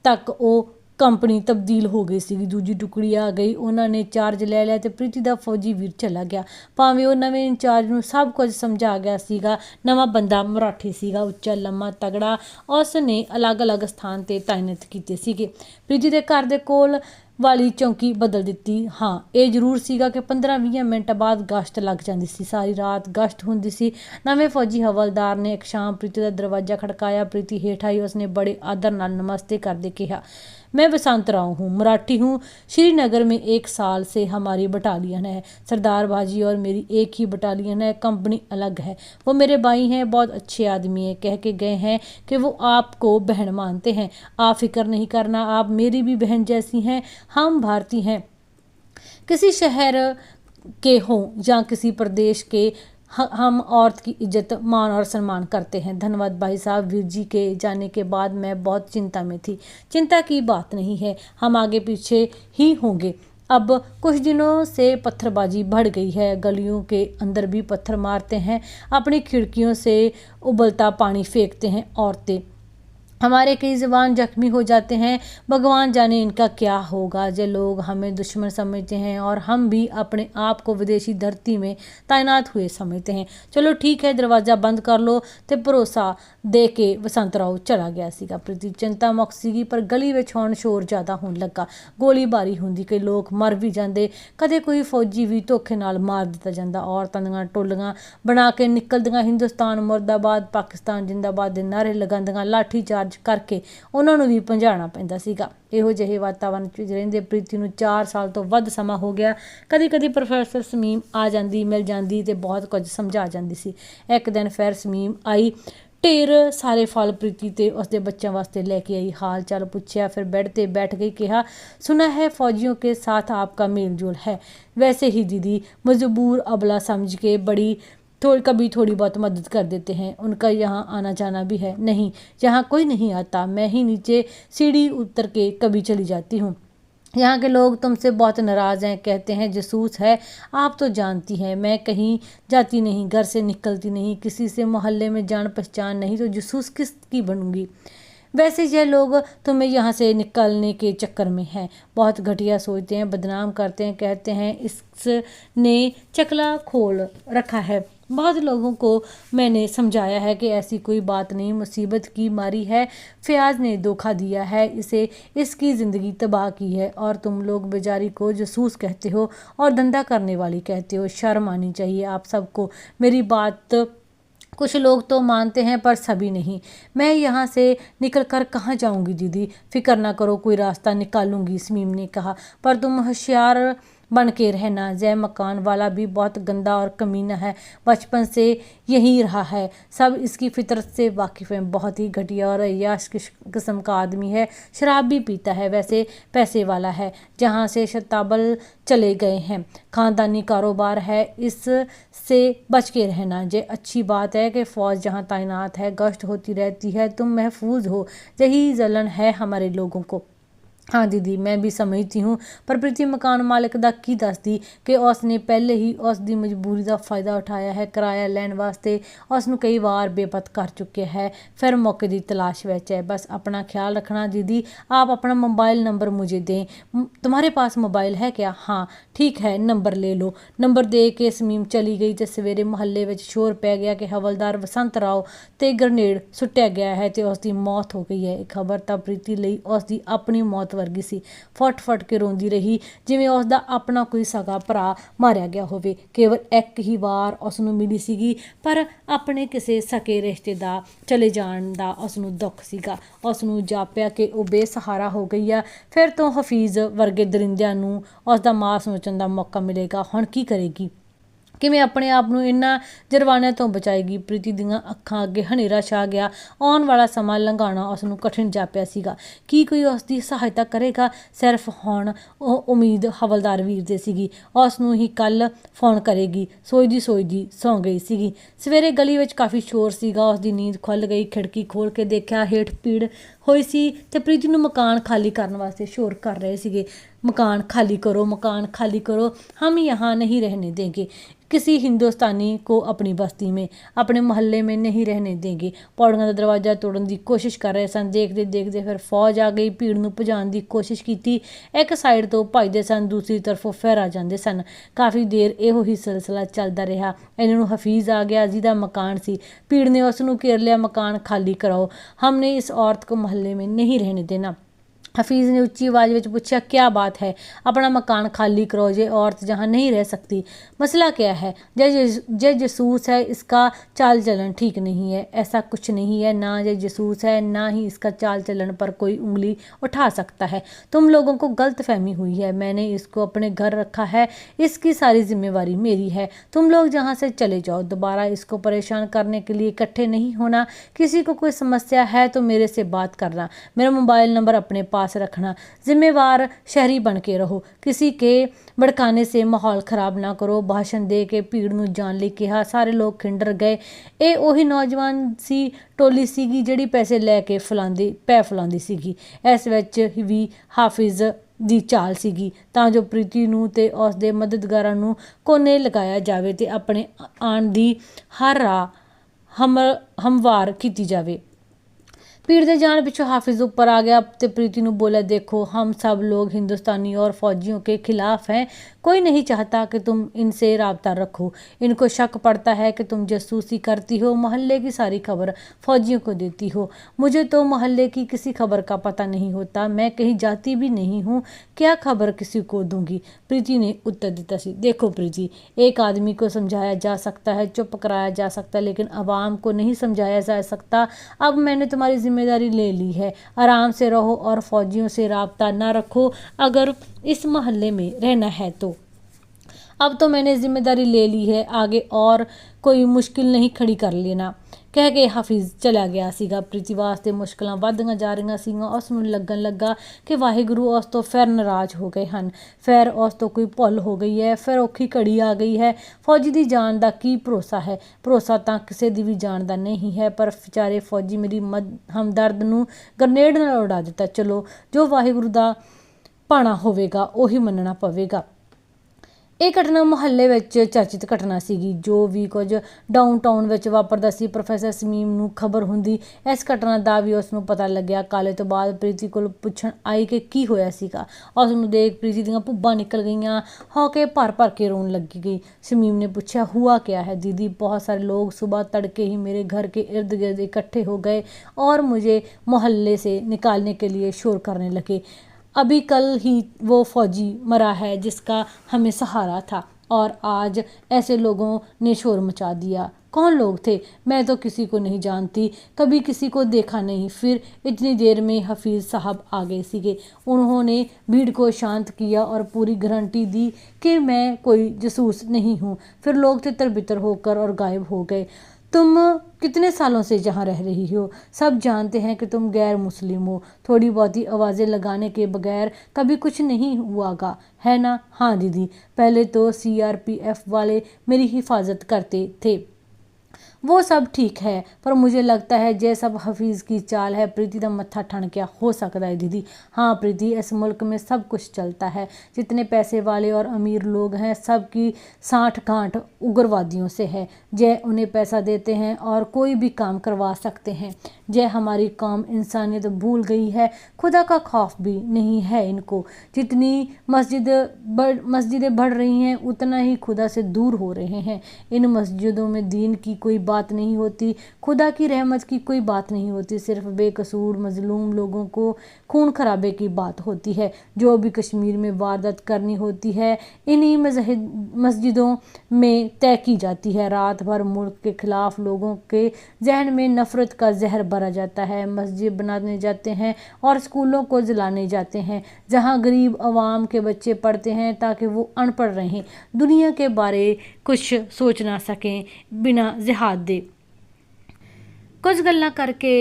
ਤੱਕ ਉਹ ਕੰਪਨੀ ਤਬਦੀਲ ਹੋ ਗਈ ਸੀਗੀ। ਦੂਜੀ ਟੁਕੜੀ ਆ ਗਈ, ਉਹਨਾਂ ਨੇ ਚਾਰਜ ਲੈ ਲਿਆ ਤੇ ਪ੍ਰੀਤੀ ਦਾ ਫੌਜੀ ਵੀਰ ਚਲਾ ਗਿਆ। ਭਾਵੇਂ ਉਹ ਨਵੇਂ ਇੰਚਾਰਜ ਨੂੰ ਸਭ ਕੁਝ ਸਮਝਾ ਗਿਆ ਸੀਗਾ। ਨਵਾਂ ਬੰਦਾ ਮਰਾਠੀ ਸੀਗਾ, ਉੱਚਾ ਲੰਮਾ ਤਗੜਾ। ਉਸ ਨੇ ਅਲੱਗ-ਅਲੱਗ ਸਥਾਨ ਤੇ ਤਾਇਨਾਤ ਕੀਤੇ ਸੀਗੇ। ਪ੍ਰੀਤੀ ਦੇ ਘਰ ਦੇ ਕੋਲ ਵਾਲੀ ਚੌਂਕੀ ਬਦਲ ਦਿੱਤੀ। ਹਾਂ ਇਹ ਜ਼ਰੂਰ ਸੀਗਾ ਕਿ 15-20 ਮਿੰਟ ਬਾਅਦ ਗਸ਼ਤ ਲੱਗ ਜਾਂਦੀ ਸੀ, ਸਾਰੀ ਰਾਤ ਗਸ਼ਤ ਹੁੰਦੀ ਸੀ। ਨਵੇਂ ਫੌਜੀ ਹਵਲਦਾਰ ਨੇ ਇੱਕ ਸ਼ਾਮ ਪ੍ਰੀਤੀ ਦਾ ਦਰਵਾਜ਼ਾ ਖੜਕਾਇਆ। ਪ੍ਰੀਤੀ ਹੇਠ ਆਈ। ਉਸਨੇ बड़े आदर नाल नमस्ते करके कहा, मैं बसंत राव हूँ, मराठी हूँ। श्रीनगर में 1 साल से हमारी बटालियन है। सरदार बाजी और मेरी एक ही बटालियन है, कंपनी अलग है। वो मेरे भाई हैं, बहुत अच्छे आदमी हैं। कह के गए हैं कि वो आपको बहन मानते हैं। आप फिक्र नहीं करना, आप मेरी भी बहन जैसी हैं। हम भारतीय हैं, किसी शहर के हों या किसी प्रदेश के, हम औरत की इज्जत मान और सम्मान करते हैं। धन्यवाद भाई साहब, वीर जी के जाने के बाद मैं बहुत चिंता में थी। चिंता की बात नहीं है, हम आगे पीछे ही होंगे। अब कुछ दिनों से पत्थरबाजी बढ़ गई है, गलियों के अंदर भी पत्थर मारते हैं, अपनी खिड़कियों से उबलता पानी फेंकते हैं औरतें। हमारे कई जवान जख्मी हो जाते हैं। भगवान जाने इनका क्या होगा। जो लोग हमें दुश्मन समझते हैं और हम भी अपने आप को विदेशी धरती में तैनात हुए समझते हैं। चलो ठीक है, दरवाज़ा बंद कर लो। तो भरोसा दे के बसंत राव चला गया सीगा। प्रीति चिंता मुक्त सीगी, पर गली में हुण शोर ज़्यादा होने लगा। गोलीबारी होंदी, कई लोग मर भी जाते, कदे कोई फौजी भी धोखे नाल मार दिता जाता। औरतां दीआं टोलियां बना के निकलदियां, हिंदुस्तान मुर्दाबाद, पाकिस्तान जिंदाबाद दे नारे लगांदियां। लाठी चार्ज ਕਰਕੇ ਉਹਨਾਂ ਨੂੰ ਵੀ ਭਜਾਉਣਾ ਪੈਂਦਾ ਸੀਗਾ। ਇਹੋ ਜਿਹੇ ਵਾਤਾਵਰਨ ਵਿੱਚ ਰਹਿੰਦੇ ਪ੍ਰੀਤੀ ਨੂੰ 4 ਸਾਲ ਤੋਂ ਵੱਧ ਸਮਾਂ ਹੋ ਗਿਆ। ਕਦੀ ਪ੍ਰੋਫੈਸਰ ਸਮੀਮ ਆ ਜਾਂਦੀ, ਮਿਲ ਜਾਂਦੀ ਤੇ ਬਹੁਤ ਕੁਝ ਸਮਝਾ ਜਾਂਦੀ ਸੀ। ਇੱਕ ਦਿਨ ਫਿਰ ਸਮੀਮ ਆਈ, ਢੇਰ ਸਾਰੇ ਫਲ ਪ੍ਰੀਤੀ ਤੇ ਉਸਦੇ ਬੱਚਿਆਂ ਵਾਸਤੇ ਲੈ ਕੇ ਆਈ। ਹਾਲ ਚਾਲ ਪੁੱਛਿਆ, ਫਿਰ ਬੈੱਡ ਤੇ ਬੈਠ ਗਈ। ਕਿਹਾ, सुना है फौजियों के साथ आपका मेल जोल है। वैसे ही दीदी मजबूर अबला समझ के कभी थोड़ी बहुत मदद कर देते हैं। उनका यहाँ आना जाना भी है। नहीं, यहाँ कोई नहीं आता, मैं ही नीचे सीढ़ी उतर के कभी चली जाती हूँ। यहाँ के लोग तुमसे बहुत नाराज़ हैं, कहते हैं जासूस है। आप तो जानती हैं मैं कहीं जाती नहीं, घर से निकलती नहीं, किसी से मोहल्ले में जान पहचान नहीं, तो जासूस किसकी बनूंगी। वैसे ये लोग तुम्हें यहाँ से निकलने के चक्कर में हैं, बहुत घटिया सोचते हैं, बदनाम करते हैं, कहते हैं इसने चकला खोल रखा है। बहुत लोगों को मैंने समझाया है कि ऐसी कोई बात नहीं, मुसीबत की मारी है, फयाज ने धोखा दिया है इसे, इसकी ज़िंदगी तबाह की है, और तुम लोग बेचारी को जासूस कहते हो और धंधा करने वाली कहते हो। शर्म आनी चाहिए आप सबको। मेरी बात कुछ लोग तो मानते हैं पर सभी नहीं। मैं यहाँ से निकल कर कहाँ जाऊँगी दीदी, फिक्र ना करो, कोई रास्ता निकालूंगी, समीम ने कहा। पर तुम होशियार बन के रहना, जय मकान वाला भी बहुत गंदा और कमीना है, बचपन से यही रहा है, सब इसकी फितरत से वाकिफ़ हैं, बहुत ही घटिया और अय्याश किस्म का आदमी है, शराब भी पीता है, वैसे पैसे वाला है, जहाँ से शताबल चले गए हैं, ख़ानदानी कारोबार है, इससे बच के रहना। ये अच्छी बात है कि फ़ौज जहाँ तैनात है, गश्त होती रहती है, तुम महफूज हो, यही जलन है हमारे लोगों को। हाँ दीदी, मैं भी समझती हूँ, पर प्रीति मकान मालिक ਦਾ ਕੀ ਦੱਸਦੀ ਕਿ ਉਸ ਨੇ ਪਹਿਲੇ ਹੀ ਉਸ ਦੀ ਮਜਬੂਰੀ ਦਾ ਫਾਇਦਾ ਉਠਾਇਆ ਹੈ। ਕਿਰਾਇਆ ਲੈਣ ਵਾਸਤੇ ਉਸ ਨੂੰ ਕਈ ਵਾਰ ਬੇਪਤ ਕਰ ਚੁੱਕਿਆ ਹੈ, ਫਿਰ ਮੌਕੇ ਦੀ तलाश ਵਿੱਚ है। बस अपना ख्याल रखना दीदी, आप अपना मोबाइल नंबर मुझे दें। तुम्हारे पास मोबाइल है क्या? हाँ ठीक है, नंबर ले लो। नंबर दे के समीम चली गई ਤੇ ਸਵੇਰੇ ਮੁਹੱਲੇ ਵਿੱਚ ਸ਼ੋਰ ਪੈ ਗਿਆ ਕਿ ਹਵਲਦਾਰ ਵਸੰਤ ਰਾਓ ਤੇ ਗ੍ਰਨੇਡ ਸੁੱਟਿਆ ਗਿਆ ਹੈ ਤੇ ਉਸ ਦੀ ਮੌਤ ਹੋ ਗਈ ਹੈ। ਇਹ ਖਬਰ ਤਾਂ ਪ੍ਰੀਤੀ ਲਈ ਉਸ ਦੀ ਆਪਣੀ ਮੌਤ ਵਰਗੀ ਸੀ। ਫਟ ਕੇ ਰੋਂਦੀ ਰਹੀ, ਜਿਵੇਂ ਉਸ ਦਾ ਆਪਣਾ ਕੋਈ ਸਗਾ ਭਰਾ ਮਾਰਿਆ ਗਿਆ ਹੋਵੇ। ਕੇਵਲ ਇੱਕ ਹੀ ਵਾਰ ਉਸ ਨੂੰ ਮਿਲੀ ਸੀਗੀ, ਪਰ ਆਪਣੇ ਕਿਸੇ ਸਕੇ ਰਿਸ਼ਤੇ ਦਾ ਚਲੇ ਜਾਣ ਦਾ ਉਸ ਨੂੰ ਦੁੱਖ ਸੀਗਾ। ਉਸ ਨੂੰ ਜਾਪਿਆ ਕਿ ਉਹ ਬੇਸਹਾਰਾ ਹੋ ਗਈ ਆ। ਫਿਰ ਤੋਂ ਹਫੀਜ਼ ਵਰਗੇ ਦਰਿੰਦਿਆਂ ਨੂੰ ਉਸ ਦਾ ਮਾਸ ਨੋਚਣ ਦਾ ਮੌਕਾ ਮਿਲੇਗਾ। ਹੁਣ ਕੀ ਕਰੇਗੀ? ਕਿਵੇਂ ਆਪਣੇ ਆਪ ਨੂੰ ਇਹਨਾਂ ਜੁਰਮਾਨਿਆਂ ਤੋਂ ਬਚਾਏਗੀ? ਪ੍ਰੀਤੀ ਦੀਆਂ ਅੱਖਾਂ ਅੱਗੇ ਹਨੇਰਾ ਛਾ ਗਿਆ। ਆਉਣ ਵਾਲਾ ਸਮਾਂ ਲੰਘਾਉਣਾ ਉਸ ਨੂੰ ਕਠਿਨ ਜਾਪਿਆ ਸੀਗਾ। ਕੀ ਕੋਈ ਉਸ ਦੀ ਸਹਾਇਤਾ ਕਰੇਗਾ? ਸਿਰਫ ਹੁਣ ਉਹ ਉਮੀਦ ਹਵਲਦਾਰ ਵੀਰ ਦੇ ਸੀਗੀ। ਉਸ ਨੂੰ ਹੀ ਕੱਲ੍ਹ ਫੋਨ ਕਰੇਗੀ। ਸੋਚਦੀ ਸੌਂ ਗਈ ਸੀਗੀ। ਸਵੇਰੇ ਗਲੀ ਵਿੱਚ ਕਾਫੀ ਸ਼ੋਰ ਸੀਗਾ। ਉਸ ਦੀ ਨੀਂਦ ਖੁੱਲ੍ਹ ਗਈ। ਖਿੜਕੀ ਖੋਲ੍ਹ ਕੇ ਦੇਖਿਆ, ਹੇਠ ਭੀੜ ਹੋਈ ਸੀ ਤੇ ਪ੍ਰੀਤੀ ਨੂੰ ਮਕਾਨ ਖਾਲੀ ਕਰਨ ਵਾਸਤੇ ਸ਼ੋਰ ਕਰ ਰਹੇ ਸੀਗੇ। मकान खाली करो, मकान खाली करो, हम यहाँ नहीं रहने देंगे, किसी हिंदुस्तानी को अपनी बस्ती में, अपने मोहल्ले में नहीं रहने देंगे। पौड़ियां ਦਾ ਦਰਵਾਜ਼ਾ ਤੋੜਨ ਦੀ ਕੋਸ਼ਿਸ਼ ਕਰ ਰਹੇ ਸਨ। ਦੇਖਦੇ ਫਿਰ ਫੌਜ ਆ ਗਈ। ਭੀੜ ਨੂੰ ਭਜਾਉਣ ਦੀ ਕੋਸ਼ਿਸ਼ ਕੀਤੀ। ਇੱਕ ਸਾਈਡ ਤੋਂ ਭੱਜਦੇ ਸਨ, ਦੂਸਰੀ ਤਰਫੋਂ ਫਿਰ ਆ ਜਾਂਦੇ ਸਨ। ਕਾਫੀ ਦੇਰ ਇਹੋ ਹੀ ਸਿਲਸਿਲਾ ਚੱਲਦਾ ਰਿਹਾ। ਇਹਨਾਂ ਨੂੰ ਹਫੀਜ਼ ਆ ਗਿਆ, ਜਿਹਦਾ ਮਕਾਨ ਸੀ। ਭੀੜ ਨੇ ਉਸ ਨੂੰ ਘੇਰ ਲਿਆ। मकान खाली कराओ, हमने इस औरत को मोहल्ले में नहीं रहने देना। हफीज़ ने ऊंची आवाज़ में पूछा, क्या बात है? अपना मकान खाली करो, ये औरत जहाँ नहीं रह सकती। मसला क्या है? ये जसूस है, इसका चाल चलन ठीक नहीं है। ऐसा कुछ नहीं है, ना ये जसूस है, ना ही इसका चाल चलन पर कोई उंगली उठा सकता है। तुम लोगों को गलत फहमी हुई है। मैंने इसको अपने घर रखा है, इसकी सारी जिम्मेवारी मेरी है। तुम लोग जहाँ से चले जाओ, दोबारा इसको परेशान करने के लिए इकट्ठे नहीं होना। किसी को कोई समस्या है तो मेरे से बात करना। मेरा मोबाइल नंबर अपने पास रखना। जिम्मेवार शहरी बन के रहो, किसी के भड़काने से माहौल खराब ना करो। भाषण दे के भीड़ ਨੂੰ ਜਾਣ ਲਈ ਕਿਹਾ। ਸਾਰੇ ਲੋਕ ਖਿੰਡਰ ਗਏ। ਇਹ ਉਹੀ ਨੌਜਵਾਨ ਸੀ ਟੋਲੀ ਸੀਗੀ ਜਿਹੜੀ ਪੈਸੇ ਲੈ ਕੇ ਫੁਲਾਉਂਦੀ ਸੀਗੀ। ਇਸ ਵਿੱਚ ਵੀ ਹਾਫਿਜ਼ ਦੀ ਚਾਲ ਸੀਗੀ ਤਾਂ ਜੋ ਪ੍ਰੀਤੀ ਨੂੰ ਤੇ ਉਸ ਦੇ ਮਦਦਗਾਰਾਂ ਨੂੰ ਕੋਨੇ ਲਗਾਇਆ ਜਾਵੇ ਤੇ ਆਪਣੇ ਆਉਣ ਦੀ ਹਰ ਰਾਹ ਹਮਵਾਰ ਕੀਤੀ ਜਾਵੇ। भीड़ दे जान पिछों हाफिज ऊपर आ गया तो प्रीति ने बोला, देखो हम सब लोग हिंदुस्तानी और फौजियों के खिलाफ हैं। कोई नहीं चाहता कि तुम इनसे राब्ता रखो। इनको शक पड़ता है कि तुम जासूसी करती हो, मोहल्ले की सारी खबर फौजियों को देती हो। मुझे तो मोहल्ले की किसी खबर का पता नहीं होता, मैं कहीं जाती भी नहीं हूँ, क्या खबर किसी को दूंगी? प्रीति ने उत्तर दिया सी, देखो प्रीति, एक आदमी को समझाया जा सकता है, चुप कराया जा सकता है, लेकिन आवाम को नहीं समझाया जा सकता। अब मैंने तुम्हारी जिम्मेदारी ले ली है, आराम से रहो और फौजियों से राब्ता ना रखो अगर इस मोहल्ले में रहना है तो। अब तो मैंने जिम्मेदारी ले ली है, आगे और कोई मुश्किल नहीं खड़ी कर लेना। ਕਹਿ ਕੇ ਹਾਫਿਜ਼ ਚਲਾ ਗਿਆ ਸੀਗਾ। ਪ੍ਰੀਤੀ ਵਾਸਤੇ ਮੁਸ਼ਕਲਾਂ ਵੱਧਦੀਆਂ ਜਾ ਰਹੀਆਂ ਸੀਗੀਆਂ। ਉਸ ਨੂੰ ਲੱਗਣ ਲੱਗਾ ਕਿ ਵਾਹਿਗੁਰੂ ਉਸ ਤੋਂ ਫਿਰ ਨਾਰਾਜ਼ ਹੋ ਗਏ ਹਨ, ਫਿਰ ਉਸ ਤੋਂ ਕੋਈ ਭੁੱਲ ਹੋ ਗਈ ਹੈ, ਫਿਰ ਔਖੀ ਘੜੀ ਆ ਗਈ ਹੈ। ਫੌਜੀ ਦੀ ਜਾਨ ਦਾ ਕੀ ਭਰੋਸਾ ਹੈ? ਭਰੋਸਾ ਤਾਂ ਕਿਸੇ ਦੀ ਵੀ ਜਾਨ ਦਾ ਨਹੀਂ ਹੈ। ਪਰ ਵਿਚਾਰੇ ਫੌਜੀ ਮੇਰੀ ਹਮਦਰਦ ਨੂੰ ਗਰਨੇਡ ਨਾਲ ਉਡਾ ਦਿੱਤਾ। ਚਲੋ ਜੋ ਵਾਹਿਗੁਰੂ ਦਾ ਭਾਣਾ ਹੋਵੇਗਾ ਉਹੀ ਮੰਨਣਾ ਪਵੇਗਾ। ਇਹ ਘਟਨਾ ਮੁਹੱਲੇ ਵਿੱਚ ਚਰਚਿਤ ਘਟਨਾ ਸੀਗੀ। ਜੋ ਵੀ ਕੁਝ ਡਾਊਨਟਾਊਨ ਵਿੱਚ ਵਾਪਰਦਾ ਸੀ, ਪ੍ਰੋਫੈਸਰ ਸਮੀਮ ਨੂੰ ਖਬਰ ਹੁੰਦੀ। ਇਸ ਘਟਨਾ ਦਾ ਵੀ ਉਸ ਨੂੰ ਪਤਾ ਲੱਗਿਆ। ਕਾਲੇ ਤੋਂ ਬਾਅਦ ਪ੍ਰੀਤੀ ਕੋਲ ਪੁੱਛਣ ਆਈ ਕਿ ਕੀ ਹੋਇਆ ਸੀਗਾ। ਉਸ ਨੂੰ ਦੇਖ ਪ੍ਰੀਤੀ ਦੀਆਂ ਭੁੱਬਾਂ ਨਿਕਲ ਗਈਆਂ, ਹੋ ਕੇ ਭਰ ਕੇ ਰੋਣ ਲੱਗੀ ਗਈ। ਸਮੀਮ ਨੇ ਪੁੱਛਿਆ, हुआ क्या है दीदी? बहुत सारे लोग सुबह तड़के ही मेरे घर के इर्द गिर्द इकट्ठे हो गए और मुझे मोहल्ले से निकालने के लिए शोर करने लगे। अभी कल ही वो फौजी मरा है जिसका हमें सहारा था और आज ऐसे लोगों ने शोर मचा दिया। कौन लोग थे? मैं तो किसी को नहीं जानती, कभी किसी को देखा नहीं। फिर इतनी देर में हफीज़ साहब आ गए सीगे। उन्होंने भीड़ को शांत किया और पूरी गारंटी दी कि मैं कोई जासूस नहीं हूँ। फिर लोग तितर बितर होकर और गायब हो गए। तुम कितने सालों से यहाँ रह रही हो? सब जानते हैं कि तुम गैर मुस्लिम हो। थोड़ी बहुती आवाज़ें लगाने के बगैर कभी कुछ नहीं हुआगा, है ना? हाँ दीदी, पहले तो CRPF वाले मेरी हिफाजत करते थे, वो सब ठीक है, पर मुझे लगता है जे सब हफीज़ की चाल है। प्रीति का मत्था ठन क्या हो सकता है दीदी? हाँ प्रीति, इस मुल्क में सब कुछ चलता है। जितने पैसे वाले और अमीर लोग हैं सब की साठ गांठ उग्रवादियों से है। जय उन्हें पैसा देते हैं और कोई भी काम करवा सकते हैं। जय हमारी कौम इंसानियत भूल गई है, खुदा का खौफ भी नहीं है इनको। जितनी मस्जिदें बढ़ रही हैं उतना ही खुदा से दूर हो रहे हैं। इन मस्जिदों में दीन की कोई बात नहीं होती, खुदा की रहमत की कोई बात नहीं होती, सिर्फ बेकसूर मजलूम लोगों को खून खराबे की बात होती है। जो भी कश्मीर में वारदात करनी होती है इन्हीं मस्जिदों में तय की जाती है। रात भर मुल्क के खिलाफ लोगों के जहन में नफरत का जहर भरा जाता है। मस्जिद बनाने जाते हैं और स्कूलों को जलाने जाते हैं जहां गरीब अवाम के बच्चे पढ़ते हैं ताकि वो अनपढ़ रहें, दुनिया के बारे कुछ सोच ना सकें बिना जिहाद दे। कुछ गल्लां करके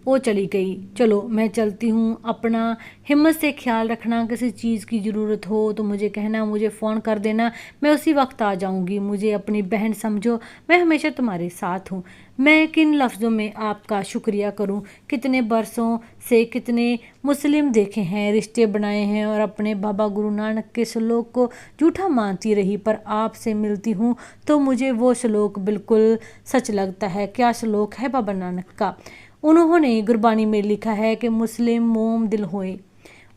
वो चली गई। चलो मैं चलती हूँ, अपना हिम्मत से ख्याल रखना। किसी चीज़ की ज़रूरत हो तो मुझे कहना, मुझे फ़ोन कर देना, मैं उसी वक्त आ जाऊँगी। मुझे अपनी बहन समझो, मैं हमेशा तुम्हारे साथ हूँ। मैं किन लफ्ज़ों में आपका शुक्रिया करूँ? कितने बरसों से कितने मुस्लिम देखे हैं, रिश्ते बनाए हैं और अपने बाबा गुरु नानक के सलोक को झूठा मानती रही, पर आपसे मिलती हूँ तो मुझे वो सलोक बिल्कुल सच लगता है। क्या सलोक है बाबा नानक का? उन्होंने गुरबानी में लिखा है कि मुस्लिम मोम दिल होए।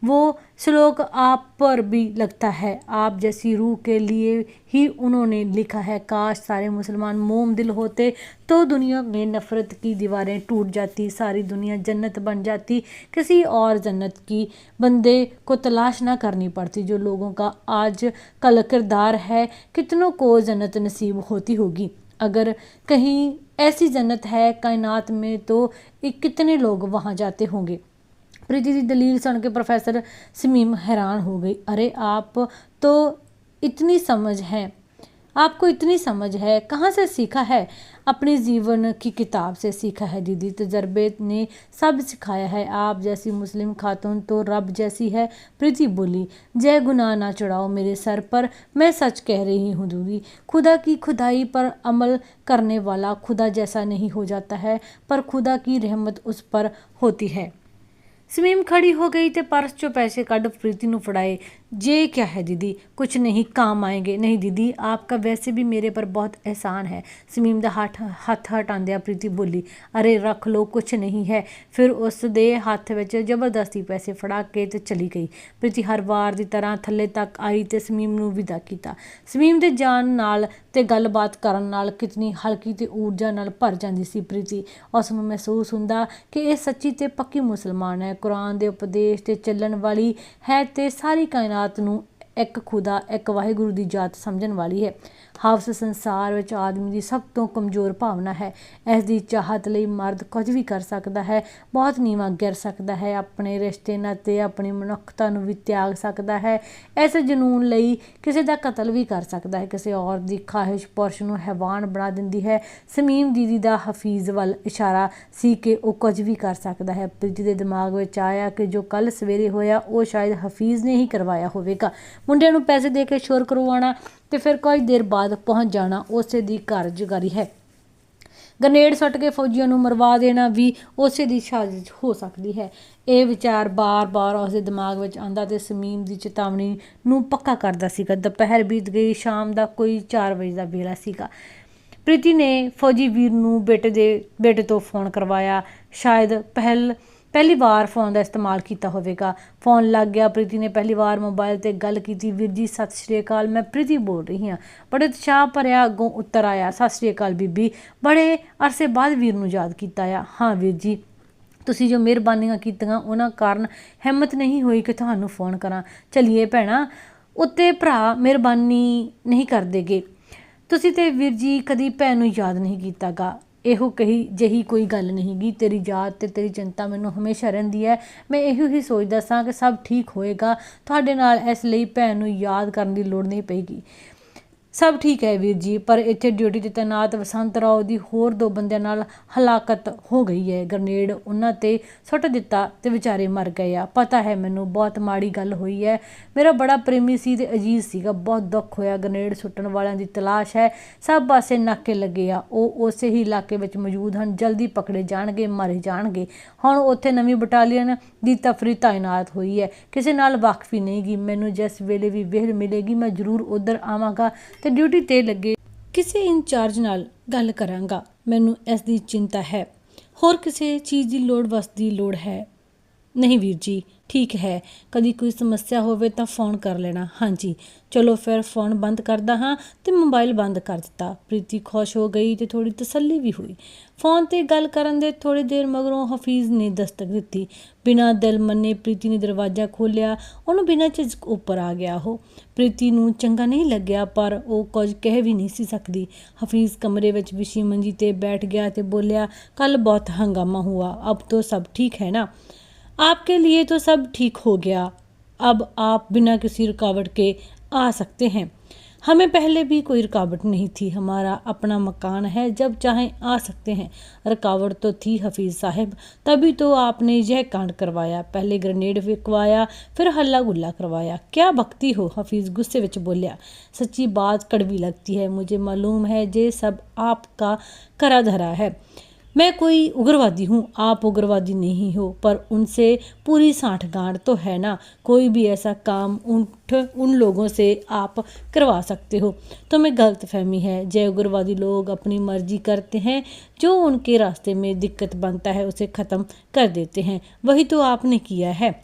वो श्लोक आप पर भी लगता है, आप जैसी रूह के लिए ही उन्होंने लिखा है। काश सारे मुसलमान मोम दिल होते तो दुनिया में नफ़रत की दीवारें टूट जाती, सारी दुनिया जन्नत बन जाती, किसी और जन्नत की बंदे को तलाश ना करनी पड़ती। जो लोगों का आज कल किरदार है, कितनों को जन्नत नसीब होती होगी। अगर कहीं ऐसी जन्नत है कायनात में तो कितने लोग वहाँ जाते होंगे। प्रीति की दलील सुन के प्रोफेसर शमीम हैरान हो गई। अरे आप तो इतनी समझ है, आपको इतनी समझ है, कहाँ से सीखा है? अपने जीवन की किताब से सीखा है दीदी, तजर्बे ने सब सिखाया है। आप जैसी मुस्लिम खातून तो रब जैसी है। प्रीति बोली, जय गुनाह ना चढ़ाओ मेरे सर पर, मैं सच कह रही हूँ दीदी। खुदा की खुदाई पर अमल करने वाला खुदा जैसा नहीं हो जाता है, पर खुदा की रहमत उस पर होती है। शमीम खड़ी हो गई तो पर्स चो पैसे कढ़ प्रीति नूं फड़ाए। जे क्या है दीदी? कुछ नहीं, काम आएंगे। नहीं दीदी, आपका वैसे भी मेरे पर बहुत एहसान है। शमीम दा हथ हटांदिया प्रीति बोली, अरे रख लो, कुछ नहीं है। फिर उस दे हथ विच जबरदस्ती पैसे फड़ा के ते चली गई। प्रीति हर वार की तरह थल्ले तक आई तो शमीम नूं विदा कीता। शमीम दे जान नाल ते गलबात करन नाल कितनी हल्की ते ऊर्जा नाल भर जांदी सी प्रीति। उस नूं महसूस हुंदा कि ये सच्ची ते पक्की मुसलमान है, कुरान के उपदेश ते चलन वाली है ते सारी कायनात नूं एक खुदा, एक वाहिगुरू की जात समझण वाली है। हवस संसार विच आदमी की सब तो कमज़ोर भावना है। इस दी चाहत लई मर्द कुछ भी कर सकता है, बहुत नीवा गिर सकता है, अपने रिश्ते नाते अपनी मनुखता नूं भी त्याग सकता है। इस जनून लई किसी का कतल भी कर सकता है। किसी और की ख्वाहिश पुरुष नूं हैवान बना दिंदी है। शमीम दीदी का हफीज़ वल इशारा सी कि वह कुछ भी कर सकता है। प्रीति के दिमाग में आया कि जो कल सवेरे होया वो शायद हफीज़ ने ही करवाया होवेगा। मुंडे नूं पैसे दे के शोर करवाना ਤੇ ਫਿਰ ਕੁਝ ਦੇਰ ਬਾਅਦ ਪਹੁੰਚ ਜਾਣਾ ਉਸੇ ਦੀ ਕਾਰਜਕਾਰੀ ਹੈ। ਗਰਨੇਡ ਸੁੱਟ ਕੇ ਫੌਜੀਆਂ ਨੂੰ ਮਰਵਾ ਦੇਣਾ ਵੀ ਉਸੇ ਦੀ ਸਾਜ਼ਿਸ਼ ਹੋ ਸਕਦੀ ਹੈ। ਇਹ ਵਿਚਾਰ ਬਾਰ-ਬਾਰ ਉਸਦੇ ਦਿਮਾਗ ਵਿੱਚ ਆਉਂਦਾ ਤੇ ਸ਼ਮੀਮ ਦੀ ਚੇਤਾਵਨੀ ਨੂੰ ਪੱਕਾ ਕਰਦਾ ਸੀਗਾ। ਦੁਪਹਿਰ ਬੀਤ ਗਈ, ਸ਼ਾਮ ਦਾ ਕੋਈ 4 ਵਜੇ ਦਾ ਵੇਲਾ ਸੀਗਾ। ਪ੍ਰੀਤੀ ਨੇ ਫੌਜੀ ਵੀਰ ਨੂੰ ਬੇਟੇ ਤੋਂ ਫੋਨ ਕਰਵਾਇਆ। ਸ਼ਾਇਦ ਪਹਿਲੀ ਵਾਰ फ़ोन का इस्तेमाल किया होगा। फ़ोन लग गया। प्रीति ने पहली बार मोबाइल ते गल की। वीर जी सत श्री अकाल, मैं प्रीति बोल रही हाँ। बड़े उत्साह भरिया अगों उत्तर आया, सत श्री अकाल बीबी, बड़े अरसे बाद वीर नूं याद किया आ। हाँ वीर जी, तुसीं जो मेहरबानियां कीतियां उन्हां कारण हिम्मत नहीं हुई कि तुहानूं फ़ोन करा। चलिए भैणा, उत्ते भरा मेहरबानी नहीं करदेगे, ਤੁਸੀਂ ਤੇ ਵੀਰ ਜੀ ਕਦੀ ਭੈਣ ਨੂੰ ਯਾਦ ਨਹੀਂ ਕੀਤਾਗਾ। ਇਹੋ ਕਹੀ ਜਿਹੀ ਕੋਈ ਗੱਲ ਨਹੀਂ ਗੀ। ਤੇਰੀ ਯਾਦ ਤੇ ਤੇਰੀ ਚਿੰਤਾ ਮੈਨੂੰ ਹਮੇਸ਼ਾ ਰਹਿੰਦੀ ਹੈ। ਮੈਂ ਇਹੋ ਹੀ ਸੋਚਦਾ ਸਾਂ ਕਿ ਸਭ ਠੀਕ ਹੋਏਗਾ ਤੁਹਾਡੇ ਨਾਲ, ਇਸ ਲਈ ਭੈਣ ਨੂੰ ਯਾਦ ਕਰਨ ਦੀ ਲੋੜ ਨਹੀਂ ਪਏਗੀ। ਸਭ ਠੀਕ ਹੈ ਵੀਰ ਜੀ, ਪਰ ਇੱਥੇ ਡਿਊਟੀ 'ਤੇ ਤੈਨਾਤ ਵਸੰਤ ਰਾਓ ਦੀ ਹੋਰ 2 ਬੰਦਿਆਂ ਨਾਲ ਹਲਾਕਤ ਹੋ ਗਈ ਹੈ। ਗਰਨੇਡ ਉਹਨਾਂ 'ਤੇ ਸੁੱਟ ਦਿੱਤਾ ਤੇ ਵਿਚਾਰੇ ਮਰ ਗਏ ਆ। ਪਤਾ ਹੈ ਮੈਨੂੰ, ਬਹੁਤ ਮਾੜੀ ਗੱਲ ਹੋਈ ਹੈ। ਮੇਰਾ ਬੜਾ ਪ੍ਰੇਮੀ ਸੀ ਤੇ ਅਜੀਜ਼ ਸੀਗਾ, ਬਹੁਤ ਦੁੱਖ ਹੋਇਆ। ਗਰਨੇਡ ਸੁੱਟਣ ਵਾਲਿਆਂ ਦੀ ਤਲਾਸ਼ ਹੈ, ਸਭ ਪਾਸੇ ਨਾਕੇ ਲੱਗੇ ਆ। ਉਹ ਉਸੇ ਹੀ ਇਲਾਕੇ ਵਿੱਚ ਮੌਜੂਦ ਹਨ, ਜਲਦੀ ਪਕੜੇ ਜਾਣਗੇ, ਮਾਰੇ ਜਾਣਗੇ। ਹੁਣ ਉੱਥੇ ਨਵੀਂ ਬਟਾਲੀਅਨ ਦੀ ਤਫਰੀ ਤਾਇਨਾਤ ਹੋਈ ਹੈ, ਕਿਸੇ ਨਾਲ ਵਾਕਫੀ ਨਹੀਂ ਗੀ। ਮੈਨੂੰ ਜਿਸ ਵੇਲੇ ਵੀ ਵਿਹਲ ਮਿਲੇਗੀ ਮੈਂ ਜ਼ਰੂਰ ਉੱਧਰ ਆਵਾਂਗਾ ਤੇ ਡਿਊਟੀ 'ਤੇ ਲੱਗੇ ਕਿਸੇ ਇੰਚਾਰਜ ਨਾਲ ਗੱਲ ਕਰਾਂਗਾ। ਮੈਨੂੰ ਇਸ ਦੀ ਚਿੰਤਾ ਹੈ। ਹੋਰ ਕਿਸੇ ਚੀਜ਼ ਦੀ ਲੋੜ ਵਸਦੀ ਲੋੜ ਹੈ? ਨਹੀਂ ਵੀਰ ਜੀ, ਠੀਕ ਹੈ। ਕਦੀ ਕੋਈ ਸਮੱਸਿਆ ਹੋਵੇ ਤਾਂ ਫੋਨ ਕਰ ਲੈਣਾ। ਹਾਂਜੀ ਚਲੋ ਫਿਰ ਫੋਨ ਬੰਦ ਕਰਦਾ ਹਾਂ ਤੇ ਮੋਬਾਈਲ ਬੰਦ ਕਰ ਦਿੱਤਾ। ਪ੍ਰੀਤੀ ਖੁਸ਼ ਹੋ ਗਈ ਤੇ ਥੋੜ੍ਹੀ ਤਸੱਲੀ ਵੀ ਹੋਈ। ਫੋਨ 'ਤੇ ਗੱਲ ਕਰਨ ਦੇ ਥੋੜ੍ਹੀ ਦੇਰ ਮਗਰੋਂ ਹਫੀਜ਼ ਨੇ ਦਸਤਕ ਦਿੱਤੀ। ਬਿਨਾਂ ਦਿਲ ਮੰਨੇ ਪ੍ਰੀਤੀ ਨੇ ਦਰਵਾਜ਼ਾ ਖੋਲ੍ਹਿਆ। ਉਹਨੂੰ ਬਿਨਾਂ ਝਿਜਕ ਉੱਪਰ ਆ ਗਿਆ। ਉਹ ਪ੍ਰੀਤੀ ਨੂੰ ਚੰਗਾ ਨਹੀਂ ਲੱਗਿਆ, ਪਰ ਉਹ ਕੁਝ ਕਹਿ ਵੀ ਨਹੀਂ ਸੀ ਸਕਦੀ। ਹਫੀਜ਼ ਕਮਰੇ ਵਿੱਚ ਵਿਛੀ ਮੰਜੀ 'ਤੇ ਬੈਠ ਗਿਆ ਤੇ ਬੋਲਿਆ, ਕੱਲ ਬਹੁਤ ਹੰਗਾਮਾ हुआ, अब तो सब ठीक है ना? आपके लिए तो सब ठीक हो गया। अब आप बिना किसी रुकावट के आ सकते हैं। हमें पहले भी कोई रुकावट नहीं थी, हमारा अपना मकान है, जब चाहें आ सकते हैं। रुकावट तो थी हफीज़ साहब, तभी तो आपने यह कांड करवाया। पहले ग्रेनेड फेंकवाया, फिर हल्ला गुल्ला करवाया। क्या बकती हो? हफीज़ गुस्से विच बोलिया। सच्ची बात कड़वी लगती है, मुझे मालूम है ये सब आपका करा धरा है। मैं कोई उग्रवादी हूँ, आप उग्रवादी नहीं हो, पर उनसे पूरी सांठगांठ तो है ना। कोई भी ऐसा काम उन लोगों से आप करवा सकते हो। तुम्हें गलतफहमी है। जय उग्रवादी लोग अपनी मर्जी करते हैं, जो उनके रास्ते में दिक्कत बनता है उसे ख़त्म कर देते हैं। वही तो आपने किया है।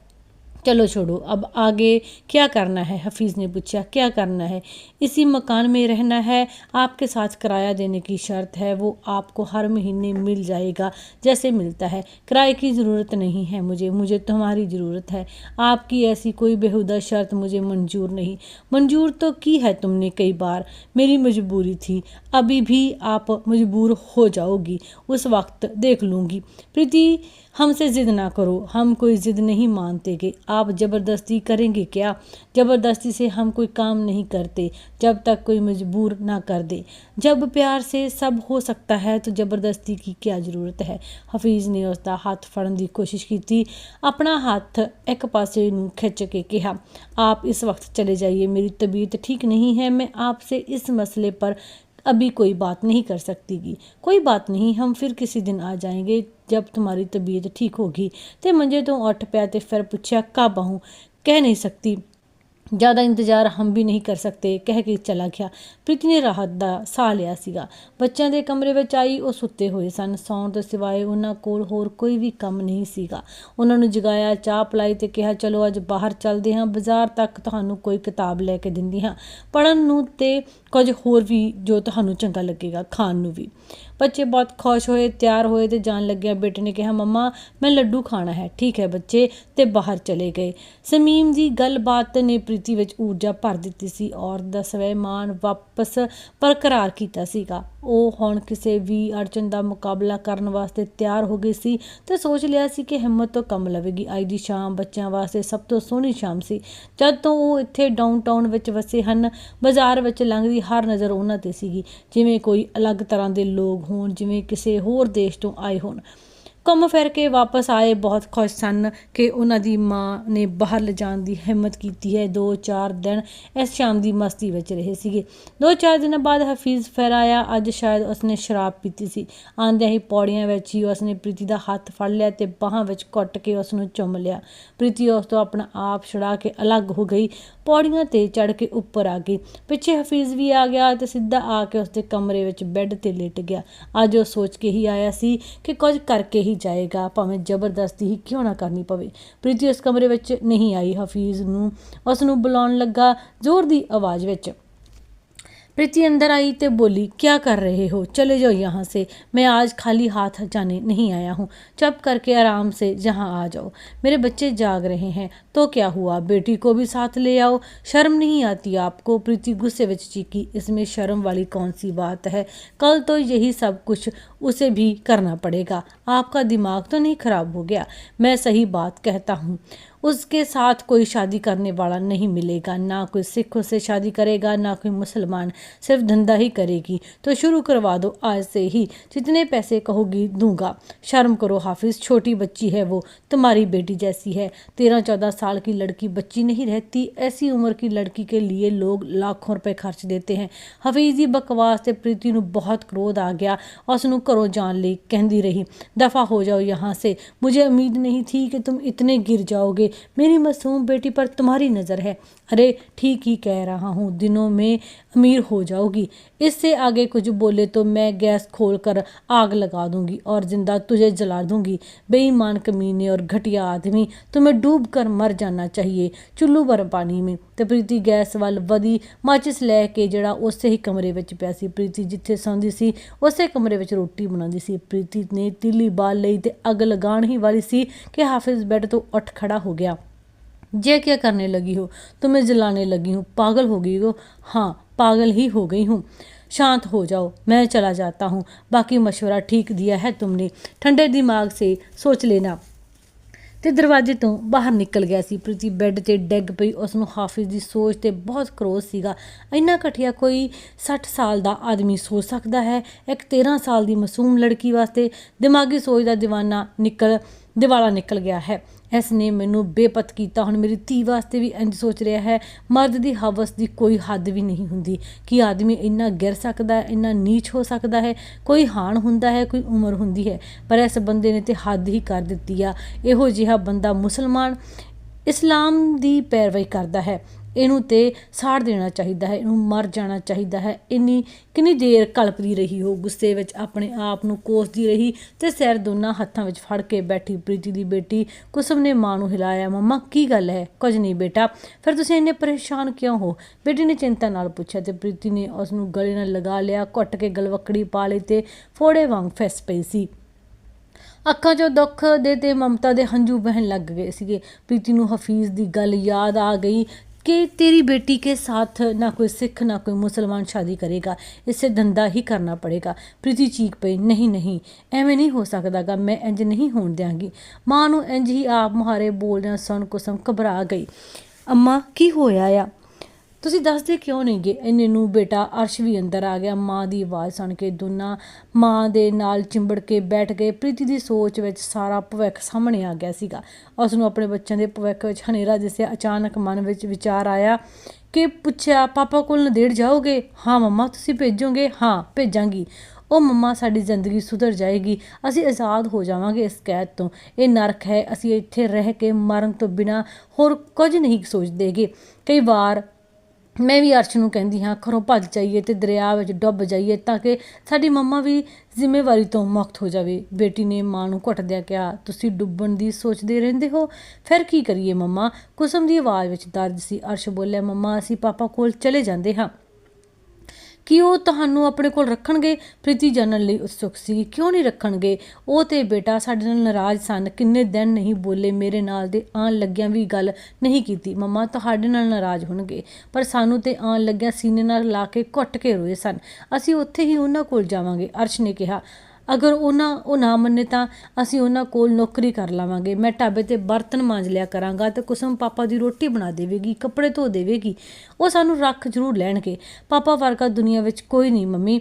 चलो छोड़ो, अब आगे क्या करना है? हफीज़ ने पूछा। क्या करना है? इसी मकान में रहना है। आपके साथ किराया देने की शर्त है, वो आपको हर महीने मिल जाएगा जैसे मिलता है। किराए की ज़रूरत नहीं है मुझे तुम्हारी ज़रूरत है। आपकी ऐसी कोई बेहुदा शर्त मुझे मंजूर नहीं। मंजूर तो की है तुमने कई बार, मेरी मजबूरी थी। अभी भी आप मजबूर हो जाओगी, उस वक्त देख लूँगी। प्रीति हमसे ज़िद ना करो, हम कोई ज़िद नहीं मानते कि आप ज़बरदस्ती करेंगे क्या? ज़बरदस्ती से हम कोई काम नहीं करते जब तक कोई मजबूर ना कर दे। जब प्यार से सब हो सकता है तो ज़बरदस्ती की क्या ज़रूरत है? हफीज़ ने उसका हथ फड़न की कोशिश की। अपना हथ एक पासे नूं खिंच के कहा, आप इस वक्त चले जाइए, मेरी तबीयत ठीक नहीं है। मैं आपसे इस मसले पर अभी कोई बात नहीं कर सकती गी। कोई बात नहीं, हम फिर किसी दिन आ जाएंगे जब तुम्हारी तबीयत ठीक होगी। ते मंजे तो उठ पिया ते फिर पूछा, कब आऊँ? कह नहीं सकती, ज़्यादा इंतज़ार हम भी नहीं कर सकते, कह के चला गया। ਪ੍ਰੀਤੀ ਨੇ ਰਾਹਤ ਦਾ ਸਾਹ ਲਿਆ ਸੀਗਾ। ਬੱਚਿਆਂ ਦੇ ਕਮਰੇ ਵਿੱਚ ਆਈ। ਉਹ ਸੁੱਤੇ ਹੋਏ ਸਨ। ਸੌਣ ਤੋਂ ਸਿਵਾਏ ਉਹਨਾਂ ਕੋਲ ਹੋਰ ਕੋਈ ਵੀ ਕੰਮ ਨਹੀਂ ਸੀਗਾ। ਉਹਨਾਂ ਨੂੰ ਜਗਾਇਆ, ਚਾਹ ਪਿਲਾਈ ਤੇ ਕਿਹਾ, ਚਲੋ ਅੱਜ ਬਾਹਰ ਚੱਲਦੇ ਹਾਂ, ਬਾਜ਼ਾਰ ਤੱਕ ਤੁਹਾਨੂੰ ਕੋਈ ਕਿਤਾਬ ਲੈ ਕੇ ਦਿੰਦੀ ਹਾਂ, ਪੜ੍ਹਨ ਨੂੰ ਤੇ ਕੁਝ ਹੋਰ ਵੀ ਜੋ ਤੁਹਾਨੂੰ ਚੰਗਾ ਲੱਗੇਗਾ, ਖਾਣ ਨੂੰ ਵੀ। ਬੱਚੇ ਬਹੁਤ ਖੁਸ਼ ਹੋਏ, ਤਿਆਰ ਹੋਏ ਤੇ ਜਾਣ ਲੱਗਿਆ। ਬੇਟੇ ਨੇ ਕਿਹਾ, ਮੰਮਾ ਮੈਂ ਲੱਡੂ ਖਾਣਾ ਹੈ। ਠੀਕ ਹੈ ਬੱਚੇ, ਤੇ ਬਾਹਰ ਚਲੇ ਗਏ। ਸਮੀਮ ਦੀ ਗੱਲਬਾਤ ਨੇ ਪ੍ਰੀਤੀ ਵਿੱਚ ਊਰਜਾ ਭਰ ਦਿੱਤੀ ਸੀ। ਔਰਤ ਦਾ ਸਵੈਮਾਨ ਵਾਪਸ ਬਰਕਰਾਰ ਕੀਤਾ ਸੀਗਾ। ਉਹ ਹੁਣ ਕਿਸੇ ਵੀ ਅੜਚਨ ਦਾ ਮੁਕਾਬਲਾ ਕਰਨ ਵਾਸਤੇ ਤਿਆਰ ਹੋ ਗਈ ਸੀ ਤੇ ਸੋਚ ਲਿਆ ਸੀ ਕਿ ਹਿੰਮਤ ਤੋਂ ਕੰਮ ਲਵੇਗੀ। ਅੱਜ ਦੀ ਸ਼ਾਮ ਬੱਚਿਆਂ ਵਾਸਤੇ ਸਭ ਤੋਂ ਸੋਹਣੀ ਸ਼ਾਮ ਸੀ। ਜਦ ਤੋਂ ਉਹ ਇੱਥੇ ਡਾਊਨਟਾਊਨ ਵਿੱਚ ਵਸੇ ਹਨ, ਬਾਜ਼ਾਰ ਵਿੱਚ ਲੰਘਦੀ ਹਰ ਨਜ਼ਰ ਉਹਨਾਂ 'ਤੇ ਸੀਗੀ, ਜਿਵੇਂ ਕੋਈ ਅਲੱਗ ਤਰ੍ਹਾਂ ਦੇ ਲੋਕ ਹੋਣ, ਜਿਵੇਂ ਕਿਸੇ ਹੋਰ ਦੇਸ਼ ਤੋਂ ਆਏ ਹੋਣ। ਘੁੰਮ ਫਿਰ ਕੇ ਵਾਪਸ ਆਏ, ਬਹੁਤ ਖੁਸ਼ ਸਨ ਕਿ ਉਹਨਾਂ ਦੀ ਮਾਂ ਨੇ ਬਾਹਰ ਲਿਜਾਣ ਦੀ ਹਿੰਮਤ ਕੀਤੀ ਹੈ। 2-4 ਦਿਨ ਇਸ ਸ਼ਾਮ ਦੀ ਮਸਤੀ ਵਿੱਚ ਰਹੇ ਸੀਗੇ। 2-4 ਦਿਨਾਂ ਬਾਅਦ ਹਫੀਜ਼ ਫਿਰ ਆਇਆ। ਅੱਜ ਸ਼ਾਇਦ ਉਸਨੇ ਸ਼ਰਾਬ ਪੀਤੀ ਸੀ। ਆਉਂਦਿਆਂ ਹੀ ਪੌੜੀਆਂ ਵਿੱਚ ਹੀ ਉਸਨੇ ਪ੍ਰੀਤੀ ਦਾ ਹੱਥ ਫੜ ਲਿਆ ਤੇ ਬਾਹਾਂ ਵਿੱਚ ਘੁੱਟ ਕੇ ਉਸਨੂੰ ਚੁੰਮ ਲਿਆ। ਪ੍ਰੀਤੀ ਉਸ ਤੋਂ ਆਪਣਾ ਆਪ ਛੁਡਾ ਕੇ ਅਲੱਗ ਹੋ ਗਈ, ਪੌੜੀਆਂ 'ਤੇ ਚੜ੍ਹ ਕੇ ਉੱਪਰ ਆ ਗਈ। ਪਿੱਛੇ ਹਫੀਜ਼ ਵੀ ਆ ਗਿਆ ਤੇ ਸਿੱਧਾ ਆ ਕੇ ਉਸਦੇ ਕਮਰੇ ਵਿੱਚ ਬੈੱਡ 'ਤੇ ਲੇਟ ਗਿਆ। ਅੱਜ ਉਹ ਸੋਚ ਕੇ ਹੀ ਆਇਆ ਸੀ ਕਿ ਕੁਝ ਕਰਕੇ ਹੀ ਜਾਏਗਾ, ਭਾਵੇਂ ਜ਼ਬਰਦਸਤੀ ਹੀ ਕਿਉਂ ਨਾ ਕਰਨੀ ਪਵੇ। ਪ੍ਰੀਤੀ ਉਸ ਕਮਰੇ ਵਿੱਚ ਨਹੀਂ ਆਈ। ਹਫੀਜ਼ ਨੂੰ ਉਸ ਨੂੰ ਬੁਲਾਉਣ ਲੱਗਾ ਜ਼ੋਰ ਦੀ ਆਵਾਜ਼ ਵਿੱਚ। प्रीति अंदर आई तो बोली, क्या कर रहे हो, चले जाओ यहाँ से, मैं आज खाली हाथ जाने नहीं आया हूँ, चुप करके आराम से जहाँ आ जाओ, मेरे बच्चे जाग रहे हैं तो क्या हुआ, बेटी को भी साथ ले आओ, शर्म नहीं आती आपको। प्रीति गुस्से में चीखी, इसमें शर्म वाली कौन सी बात है, कल तो यही सब कुछ उसे भी करना पड़ेगा, आपका दिमाग तो नहीं खराब हो गया, मैं सही बात कहता हूँ, उसके साथ कोई शादी करने वाला नहीं मिलेगा, ना कोई सिख उससे शादी करेगा ना कोई मुसलमान, सिर्फ धंधा ही करेगी, तो शुरू करवा दो आज से ही, जितने पैसे कहोगी दूंगा। शर्म करो हाफिज, छोटी बच्ची है वो, तुम्हारी बेटी जैसी है, 13-14 साल की लड़की बच्ची नहीं रहती, ऐसी उम्र की लड़की के लिए लोग लाखों रुपए खर्च देते हैं। हफीज़ ਦੀ बकवास ਤੇ प्रीति ਨੂੰ बहुत क्रोध आ गया, ਉਸ ਨੂੰ ਘਰੋਂ ਜਾਣ ਲਈ कहती रही, दफ़ा हो जाओ यहाँ से, मुझे उम्मीद नहीं थी कि तुम इतने गिर जाओगे, मेरी मासूम बेटी पर तुम्हारी नज़र है, अरे ठीक ही कह रहा हूँ, दिनों में अमीर हो जाओगी, इससे आगे कुछ बोले तो मैं गैस खोल कर आग लगा दूंगी और जिंदा तुझे जला दूंगी, बेईमान कमीने और घटिया आदमी, तुम्हें डूब कर मर जाना चाहिए चुल्लू भर पानी में। तो प्रीति गैस ਵੱਲ ਵਧੀ, ਮਾਚਿਸ ਲੈ ਕੇ ਜਿਹੜਾ ਉਸੇ ਹੀ ਕਮਰੇ ਵਿੱਚ ਪਿਆ ਸੀ। ਪ੍ਰੀਤੀ ਜਿੱਥੇ ਸੌਂਦੀ ਸੀ ਉਸੇ ਕਮਰੇ ਵਿੱਚ ਰੋਟੀ ਬਣਾਉਂਦੀ ਸੀ। ਪ੍ਰੀਤੀ ਨੇ ਤੀਲੀ ਬਾਲ ਲਈ ਤੇ ਅੱਗ ਲਗਾਉਣ ਹੀ ਵਾਲੀ ਸੀ ਕਿ ਹਾਫਿਜ਼ ਬੈੱਡ ਤੋਂ ਉੱਠ खड़ा हो गया। ये क्या करने लगी हो, तुम्हें जलाने लगी हूँ, पागल हो गई हो, हाँ पागल ही हो गई हूँ, शांत हो जाओ, मैं चला जाता हूँ, बाकी मशवरा ठीक दिया है तुमने, ठंडे दिमाग से सोच लेना। ਤੇ ਦਰਵਾਜ਼ੇ ਤੋਂ ਬਾਹਰ ਨਿਕਲ ਗਿਆ ਸੀ। ਪ੍ਰੀਤੀ ਬੈੱਡ 'ਤੇ ਡਿੱਗ ਪਈ, ਉਸ ਨੂੰ ਹਾਫਿਜ਼ ਦੀ ਸੋਚ 'ਤੇ ਬਹੁਤ ਕਰੋਧ ਸੀਗਾ। ਇੰਨਾ ਘਟੀਆ ਕੋਈ 60 ਸਾਲ ਦਾ ਆਦਮੀ ਸੋਚ ਸਕਦਾ ਹੈ? ਇੱਕ 13 ਸਾਲ ਦੀ ਮਾਸੂਮ ਲੜਕੀ ਵਾਸਤੇ ਦਿਮਾਗੀ ਸੋਚ ਦਾ ਦਿਵਾਲਾ ਨਿਕਲ ਗਿਆ ਹੈ। ਇਸ ਨੇ ਮੈਨੂੰ ਬੇਪਤ ਕੀਤਾ, ਹੁਣ ਮੇਰੀ ਧੀ ਵਾਸਤੇ ਵੀ ਇੰਝ ਸੋਚ ਰਿਹਾ ਹੈ। ਮਰਦ ਦੀ ਹਵਸ ਦੀ ਕੋਈ ਹੱਦ ਵੀ ਨਹੀਂ ਹੁੰਦੀ ਕਿ ਆਦਮੀ ਇੰਨਾ ਗਿਰ ਸਕਦਾ ਹੈ, ਇੰਨਾ ਨੀਚ ਹੋ ਸਕਦਾ ਹੈ। ਕੋਈ ਹਾਣ ਹੁੰਦਾ ਹੈ, ਕੋਈ ਉਮਰ ਹੁੰਦੀ ਹੈ, ਪਰ ਇਸ ਬੰਦੇ ਨੇ ਤੇ ਹੱਦ ਹੀ ਕਰ ਦਿੱਤੀ ਆ। ਇਹੋ ਜਿਹਾ ਬੰਦਾ ਮੁਸਲਮਾਨ ਇਸਲਾਮ ਦੀ ਪੈਰਵਾਈ ਕਰਦਾ ਹੈ, ਇਹਨੂੰ ਤੇ ਸਾੜ ਦੇਣਾ ਚਾਹੀਦਾ ਹੈ, ਇਹਨੂੰ ਮਰ ਜਾਣਾ ਚਾਹੀਦਾ ਹੈ। ਕਿੰਨੀ ਦੇਰ ਕਲਪਦੀ ਰਹੀ ਉਹ, ਗੁੱਸੇ ਵਿੱਚ ਆਪਣੇ ਆਪ ਨੂੰ ਕੋਸਦੀ ਰਹੀ ਤੇ ਸਿਰ ਦੋਨਾਂ ਹੱਥਾਂ ਵਿੱਚ ਫੜ ਕੇ ਬੈਠੀ। ਪ੍ਰੀਤੀ ਦੀ ਬੇਟੀ ਕੁਸਮ ਨੇ ਮਾਂ ਨੂੰ ਹਿਲਾਇਆ, ਮੰਮਾ ਕੀ ਗੱਲ ਹੈ? ਕੁਝ ਨਹੀਂ ਬੇਟਾ, ਫਿਰ ਤੁਸੀਂ ਇੰਨੇ ਪਰੇਸ਼ਾਨ ਕਿਉਂ ਹੋ? ਬੇਟੀ ਨੇ ਚਿੰਤਾ ਨਾਲ ਪੁੱਛਿਆ ਤੇ ਪ੍ਰੀਤੀ ਨੇ ਉਸ ਨੂੰ ਗਲੇ ਨਾਲ ਲਗਾ ਲਿਆ, ਘੁੱਟ ਕੇ ਗਲਵੱਕੜੀ ਪਾ ਲਈ ਤੇ ਫੋੜੇ ਵਾਂਗ ਫਿਸ ਪਈ ਸੀ। ਅੱਖਾਂ 'ਚੋਂ ਦੁੱਖ ਦੇ ਤੇ ਮਮਤਾ ਦੇ ਹੰਝੂ ਵਹਿਣ ਲੱਗ ਗਏ ਸੀਗੇ। ਪ੍ਰੀਤੀ ਨੂੰ ਹਫੀਜ਼ ਦੀ ਗੱਲ ਯਾਦ ਆ ਗਈ कि तेरी बेटी के साथ ना कोई सिख ना कोई मुसलमान शादी करेगा, इससे धंधा ही करना पड़ेगा। प्रीति चीख पई, नहीं नहीं एवें नहीं हो सकता गा, मैं इंज नहीं होण देंगी। माँ नूं इंज ही आप मुहारे बोलदियां सुन कुसम घबरा गई। अम्मा की होया आ, ਤੁਸੀਂ ਦੱਸਦੇ ਕਿਉਂ ਨਹੀਂ ਗੇ? ਇੰਨੇ ਨੂੰ ਬੇਟਾ ਅਰਸ਼ ਵੀ ਅੰਦਰ ਆ ਗਿਆ। ਮਾਂ ਦੀ ਆਵਾਜ਼ ਸੁਣ ਕੇ ਦੋਨਾਂ ਮਾਂ ਦੇ ਨਾਲ ਚਿੰਬੜ ਕੇ ਬੈਠ ਗਏ। ਪ੍ਰੀਤੀ ਦੀ ਸੋਚ ਵਿੱਚ ਸਾਰਾ ਭਵਿੱਖ ਸਾਹਮਣੇ ਆ ਗਿਆ ਸੀਗਾ। ਉਸ ਨੂੰ ਆਪਣੇ ਬੱਚਿਆਂ ਦੇ ਭਵਿੱਖ ਵਿੱਚ ਹਨੇਰਾ ਦਿਸਿਆ। ਅਚਾਨਕ ਮਨ ਵਿੱਚ ਵਿਚਾਰ ਆਇਆ ਕਿ ਪੁੱਛਿਆ, ਪਾਪਾ ਕੋਲ ਨੰਦੇੜ ਜਾਓਗੇ? ਹਾਂ ਮੰਮਾ, ਤੁਸੀਂ ਭੇਜੋਗੇ? ਹਾਂ ਭੇਜਾਂਗੀ। ਉਹ ਮੰਮਾ, ਸਾਡੀ ਜ਼ਿੰਦਗੀ ਸੁਧਰ ਜਾਏਗੀ, ਅਸੀਂ ਆਜ਼ਾਦ ਹੋ ਜਾਵਾਂਗੇ ਇਸ ਕੈਦ ਤੋਂ। ਇਹ ਨਰਕ ਹੈ, ਅਸੀਂ ਇੱਥੇ ਰਹਿ ਕੇ ਮਰਨ ਤੋਂ ਬਿਨਾਂ ਹੋਰ ਕੁਝ ਨਹੀਂ ਸੋਚਦੇਗੇ। ਕਈ ਵਾਰ ਮੈਂ ਵੀ ਅਰਸ਼ ਨੂੰ ਕਹਿੰਦੀ ਹਾਂ, ਘਰੋਂ ਭੱਜ ਜਾਈਏ ਤੇ ਦਰਿਆ ਵਿੱਚ ਡੁੱਬ ਜਾਈਏ ਤਾਂ ਕਿ ਸਾਡੀ ਮੰਮਾ ਵੀ ਜ਼ਿੰਮੇਵਾਰੀ ਤੋਂ ਮੁਕਤ ਹੋ ਜਾਵੇ। ਬੇਟੀ ਨੇ ਮਾਂ ਨੂੰ ਘੁੱਟਦਿਆਂ ਕਿਹਾ, ਤੁਸੀਂ ਡੁੱਬਣ ਦੀ ਸੋਚਦੇ ਰਹਿੰਦੇ ਹੋ, ਫਿਰ ਕੀ ਕਰੀਏ ਮੰਮਾ? ਕੁਸਮ ਦੀ ਆਵਾਜ਼ ਵਿੱਚ ਦਰਦ ਸੀ। ਅਰਸ਼ ਬੋਲਿਆ, ਮੰਮਾ ਅਸੀਂ ਪਾਪਾ ਕੋਲ ਚਲੇ ਜਾਂਦੇ ਹਾਂ। ਕਿ ਉਹ ਤੁਹਾਨੂੰ ਆਪਣੇ ਕੋਲ ਰੱਖਣਗੇ? ਪ੍ਰੀਤੀ ਜਾਣਨ ਲਈ ਉਤਸੁਕ ਸੀ। ਕਿਉਂ ਨਹੀਂ ਰੱਖਣਗੇ? ਉਹ ਤੇ ਬੇਟਾ ਸਾਡੇ ਨਾਲ ਨਾਰਾਜ਼ ਸਨ, ਕਿੰਨੇ ਦਿਨ ਨਹੀਂ ਬੋਲੇ, ਮੇਰੇ ਨਾਲ ਦੇ ਆਉਣ ਲੱਗਿਆਂ ਵੀ ਗੱਲ ਨਹੀਂ ਕੀਤੀ। ਮੰਮਾ ਤੁਹਾਡੇ ਨਾਲ ਨਾਰਾਜ਼ ਹੋਣਗੇ, ਪਰ ਸਾਨੂੰ ਤੇ ਆਉਣ ਲੱਗਿਆਂ ਸੀਨੇ ਨਾਲ ਲਾ ਕੇ ਘੁੱਟ ਕੇ ਰੋਏ ਸਨ। ਅਸੀਂ ਉੱਥੇ ਹੀ ਉਹਨਾਂ ਕੋਲ ਜਾਵਾਂਗੇ। ਅਰਸ਼ ਨੇ ਕਿਹਾ, ਅਗਰ ਉਹ ਨਾ ਮੰਨੇ ਤਾਂ ਅਸੀਂ ਉਹਨਾਂ ਕੋਲ ਨੌਕਰੀ ਕਰ ਲਵਾਂਗੇ। ਮੈਂ ਢਾਬੇ 'ਤੇ ਬਰਤਨ ਮਾਂਜ ਲਿਆ ਕਰਾਂਗਾ ਤੇ ਕੁਸਮ ਪਾਪਾ ਦੀ ਰੋਟੀ ਬਣਾ ਦੇਵੇਗੀ, ਕੱਪੜੇ ਧੋ ਦੇਵੇਗੀ। ਉਹ ਸਾਨੂੰ ਰੱਖ ਜ਼ਰੂਰ ਲੈਣਗੇ। ਪਾਪਾ ਵਰਗਾ ਦੁਨੀਆ ਵਿੱਚ ਕੋਈ ਨਹੀਂ ਮੰਮੀ,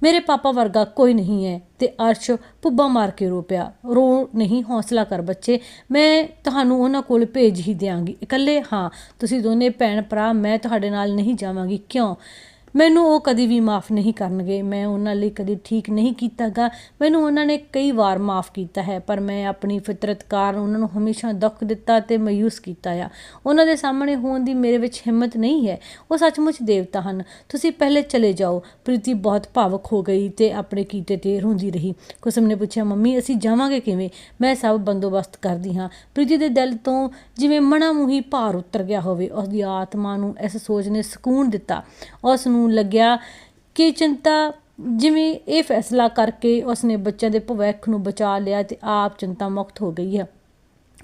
ਮੇਰੇ ਪਾਪਾ ਵਰਗਾ ਕੋਈ ਨਹੀਂ ਹੈ। ਤੇ ਅਰਸ਼ ਪੁੱਬਾ ਮਾਰ ਕੇ ਰੋ ਪਿਆ। ਰੋ ਨਹੀਂ, ਹੌਸਲਾ ਕਰ ਬੱਚੇ, ਮੈਂ ਤੁਹਾਨੂੰ ਉਹਨਾਂ ਕੋਲ ਭੇਜ ਹੀ ਦਿਆਂਗੀ। ਇਕੱਲੇ? ਹਾਂ, ਤੁਸੀਂ ਦੋਨੇ ਭੈਣ ਭਰਾ, ਮੈਂ ਤੁਹਾਡੇ ਨਾਲ ਨਹੀਂ ਜਾਵਾਂਗੀ। ਕਿਉਂ? ਮੈਨੂੰ ਉਹ ਕਦੀ ਵੀ ਮਾफ़ ਨਹੀਂ ਕਰਨਗੇ। ਮੈਂ ਉਹਨਾਂ ਲਈ ਕਦੀ ਠੀਕ ਨਹੀਂ ਕੀਤਾ ਗਾ। ਮੈਨੂੰ ਉਹਨਾਂ ਨੇ ਕਈ ਵਾਰ ਮਾफ़ ਕੀਤਾ ਹੈ, ਪਰ ਮੈਂ ਆਪਣੀ ਫਿਤਰਤ ਕਾਰਨ ਉਹਨਾਂ ਨੂੰ ਹਮੇਸ਼ਾ ਦੁੱਖ ਦਿੱਤਾ ਅਤੇ ਮਾਯੂਸ ਕੀਤਾ ਆ। ਉਹਨਾਂ ਦੇ ਸਾਹਮਣੇ ਹੋਣ ਦੀ ਮੇਰੇ ਵਿੱਚ ਹਿੰਮਤ ਨਹੀਂ ਹੈ। ਉਹ ਸੱਚਮੁੱਚ ਦੇਵਤਾ ਹਨ। ਤੁਸੀਂ ਪਹਿਲੇ ਚਲੇ ਜਾਓ। ਪ੍ਰੀਤੀ ਬਹੁਤ ਭਾਵੁਕ ਹੋ ਗਈ ਅਤੇ ਆਪਣੇ ਕੀਤੇ 'ਤੇ ਰੋਂਦੀ ਰਹੀ। ਕੁਸਮ ਨੇ ਪੁੱਛਿਆ, ਮੰਮੀ ਅਸੀਂ ਜਾਵਾਂਗੇ ਕਿਵੇਂ? ਮੈਂ ਸਭ ਬੰਦੋਬਸਤ ਕਰਦੀ ਹਾਂ। ਪ੍ਰੀਤੀ ਦੇ ਦਿਲ ਤੋਂ ਜਿਵੇਂ ਮਣਾ ਮੂੰਹੀ ਭਾਰ ਉਤਰ ਗਿਆ ਹੋਵੇ। ਉਸ ਦੀ ਆਤਮਾ ਨੂੰ ਇਸ ਸੋਚ ਨੇ ਸਕੂਨ ਦਿੱਤਾ। ਉਸ ਨੂੰ ਨੂੰ ਲੱਗਿਆ ਕਿ ਚਿੰਤਾ ਜਿਵੇਂ ਇਹ ਫੈਸਲਾ ਕਰਕੇ ਉਸਨੇ ਬੱਚਿਆਂ ਦੇ ਭਵਿੱਖ ਨੂੰ ਬਚਾ ਲਿਆ ਅਤੇ ਆਪ ਚਿੰਤਾ ਮੁਕਤ ਹੋ ਗਈ ਹੈ।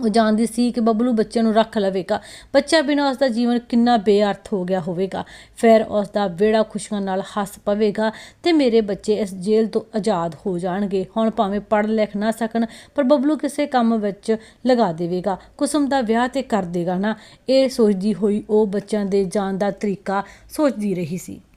ਉਹ ਜਾਣਦੀ ਸੀ ਕਿ ਬਬਲੂ ਬੱਚਿਆਂ ਨੂੰ ਰੱਖ ਲਵੇਗਾ, ਬੱਚਾ ਬਿਨਾਂ ਉਸ ਦਾ ਜੀਵਨ ਕਿੰਨਾ ਬੇਅਰਥ ਹੋ ਗਿਆ ਹੋਵੇਗਾ। ਫਿਰ ਉਸ ਦਾ ਵਿਹੜਾ ਖੁਸ਼ੀਆਂ ਨਾਲ ਹੱਸ ਪਵੇਗਾ ਅਤੇ ਮੇਰੇ ਬੱਚੇ ਇਸ ਜੇਲ੍ਹ ਤੋਂ ਆਜ਼ਾਦ ਹੋ ਜਾਣਗੇ। ਹੁਣ ਭਾਵੇਂ ਪੜ੍ਹ ਲਿਖ ਨਾ ਸਕਣ, ਪਰ ਬਬਲੂ ਕਿਸੇ ਕੰਮ ਵਿੱਚ ਲਗਾ ਦੇਵੇਗਾ, ਕੁਸਮ ਦਾ ਵਿਆਹ ਤੇ ਕਰ ਦੇਗਾ ਨਾ। ਇਹ ਸੋਚਦੀ ਹੋਈ ਉਹ ਬੱਚਿਆਂ ਦੇ ਜਾਣ ਦਾ ਤਰੀਕਾ ਸੋਚਦੀ ਰਹੀ ਸੀ।